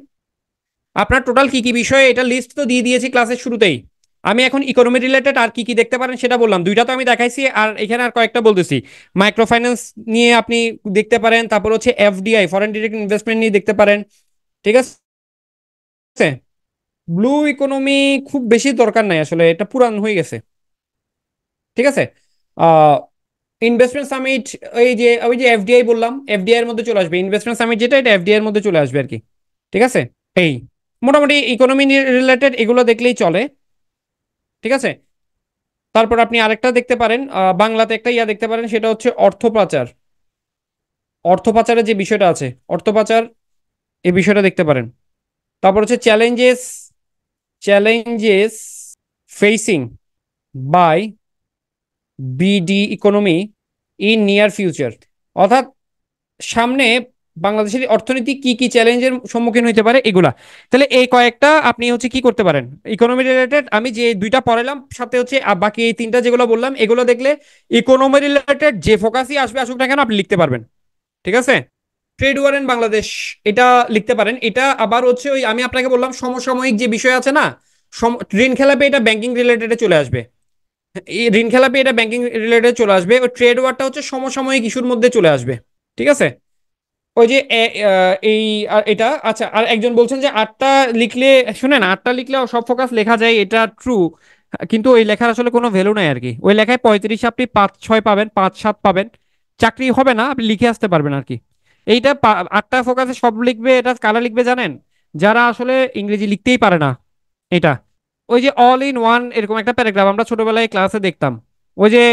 [SPEAKER 1] আপনার টোটাল কি কি বিষয়ে, এটা লিস্ট তো দিয়ে দিয়েছি ক্লাসের শুরুতেই। আমি এখন ইকোনমি রিলেটেড আর কি কি দেখতে পারেন সেটা বললাম, দুইটা তো আমি দেখাইছি, আর এখানে আর কয়েকটা বলতেছি। মাইক্রো ফাইন্যান্স নিয়ে আপনি দেখতে পারেন, তারপর হচ্ছে এফডিআই ফরেন ডিরেক্ট ইনভেস্টমেন্ট নিয়ে দেখতে পারেন। ঠিক আছে, ব্লু ইকোনমি খুব বেশি দরকার নাই আসলে, এটা পুরান হয়ে গেছে। ঠিক আছে, ইনভেস্টমেন্ট সামিট, ওই যে এফডিআই বললাম, এফডিআই এর মধ্যে চলে আসবে, ইনভেস্টমেন্ট সামিট যেটা এটা এফডিআই এর মধ্যে চলে আসবে আর কি। ঠিক আছে, এই মোটামুটি ইকোনমি রিলেটেড এগুলো দেখলেই চলে। ঠিক আছে, তারপর আপনি আরেকটা দেখতে পারেন, বাংলাতে একটা ইয়া দেখতে পারেন, সেটা হচ্ছে অর্থপাচার। অর্থপাচারের যে বিষয়টা আছে, অর্থপাচার, এই বিষয়টা দেখতে পারেন। তারপর হচ্ছে challenges, challenges facing by BD economy in near future. অর্থাৎ সামনে বাংলাদেশের অর্থনীতি কি কি চ্যালেঞ্জের সম্মুখীন হতে পারে এগুলা। তাহলে এই কয়েকটা আপনি হচ্ছে কি করতে পারেন, ইকোনমি রিলেটেড আমি যে দুইটা পড়ালাম, সাথে হচ্ছে বাকি এই তিনটা যেগুলো বললাম, এগুলো দেখলে ইকোনমি রিলেটেড যে ফোকাসই আসবে আসুক না কেন আপনি লিখতে পারবেন। ঠিক আছে। ট্রেড ওয়ার ইন বাংলাদেশ, এটা লিখতে পারেন। এটা আবার হচ্ছে ওই আমি আপনাকে বললাম সমসাময়িক যে বিষয় আছে না, ঋণ খেলাপি, এটা ব্যাংকিং রিলেটেডে চলে আসবে। এই ঋণ খেলাপি এটা ব্যাংকিং রিলেটেড চলে আসবে। ওই ট্রেড ওয়ারটা হচ্ছে সমসাময়িক ইস্যুর মধ্যে চলে আসবে। ঠিক আছে। ওই যে এই এটা আচ্ছা, আর একজন বলছেন যে আটটা লিখলে, শুনেন, আটটা লিখলে সব ফোকাস লেখা যায়, এটা ট্রু। কিন্তু ওই লেখার আসলে কোনো ভ্যালু নাই আর কি। ওই লেখায় 35 আপনি 5-6 পাবেন, 5-7 পাবেন, চাকরি হবে না, আপনি লিখে আসতে পারবেন আর কি। এইটা আটটা ফোকাসে সব লিখবে, এটা কারা লিখবে জানেন? যারা আসলে ইংরেজি লিখতেই পারে না। এটা ওই যে অল ইন ওয়ান এরকম একটা প্যারাগ্রাফ আমরা ছোটবেলায় ক্লাসে দেখতাম, ওই যে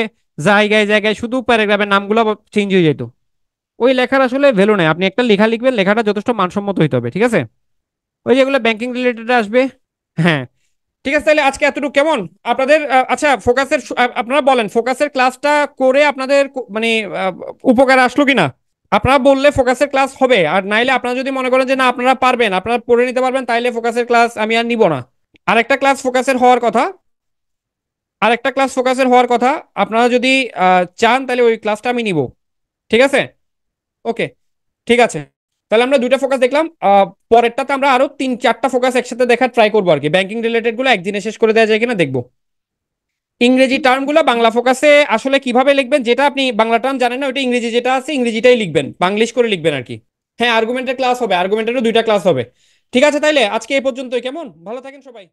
[SPEAKER 1] জায়গায় জায়গায় শুধু প্যারাগ্রাফের নামগুলো চেঞ্জ হয়ে যেত। ওই লেখার আসলে ভ্যালু নেই। আপনি একটা লেখা লিখবেন, লেখাটা যথেষ্ট মানসম্মত হইতে হবে। ঠিক আছে। ওই যেগুলো ব্যাংকিং রিলেটেড আসবে। হ্যাঁ। ঠিক আছে, তাহলে আজকে এতটুকু কেমন আপনাদের? আচ্ছা, ফোকাসের আপনারা বলেন, ফোকাসের ক্লাসটা করে আপনাদের মানে উপকার আসলো কিনা? আপনারা বললে ফোকাসের ক্লাস হবে, আর নাইলে আপনারা যদি মনে করেন যে না আপনারা পারবেন, আপনারা পড়ে নিতে পারবেন, তাইলে ফোকাসের ক্লাস আমি আর নিব না। আরেকটা ক্লাস ফোকাসের হওয়ার কথা, আরেকটা ক্লাস ফোকাসের হওয়ার কথা। আপনারা যদি চান তাহলে ওই ক্লাসটা আমি নিব। ঠিক আছে। ওকে। ঠিক আছে। তাহলে আমরা দুইটা ফোকাস দেখলাম, পরেরটাতে আমরা আরো 3-4টা ফোকাস একসাথে দেখার ট্রাই করবো আর কি। ব্যাংকিং রিলেটেড গুলো একদিনে শেষ করে দেওয়া যায় কিনা দেখবো। ইংরেজি টার্মগুলো বাংলা ফোকাসে আসলে কিভাবে লিখবেন, যেটা আপনি বাংলা টার্ম জানেন না, ওইটা ইংরেজি যেটা আছে ইংরেজিটাই লিখবেন, বাংলিশ করে লিখবেন আর কি। হ্যাঁ, আর্গুমেন্টের ক্লাস হবে, আর্গুমেন্টেরও দুইটা ক্লাস হবে। ঠিক আছে, তাইলে আজকে এই পর্যন্তই, কেমন? ভালো থাকেন সবাই।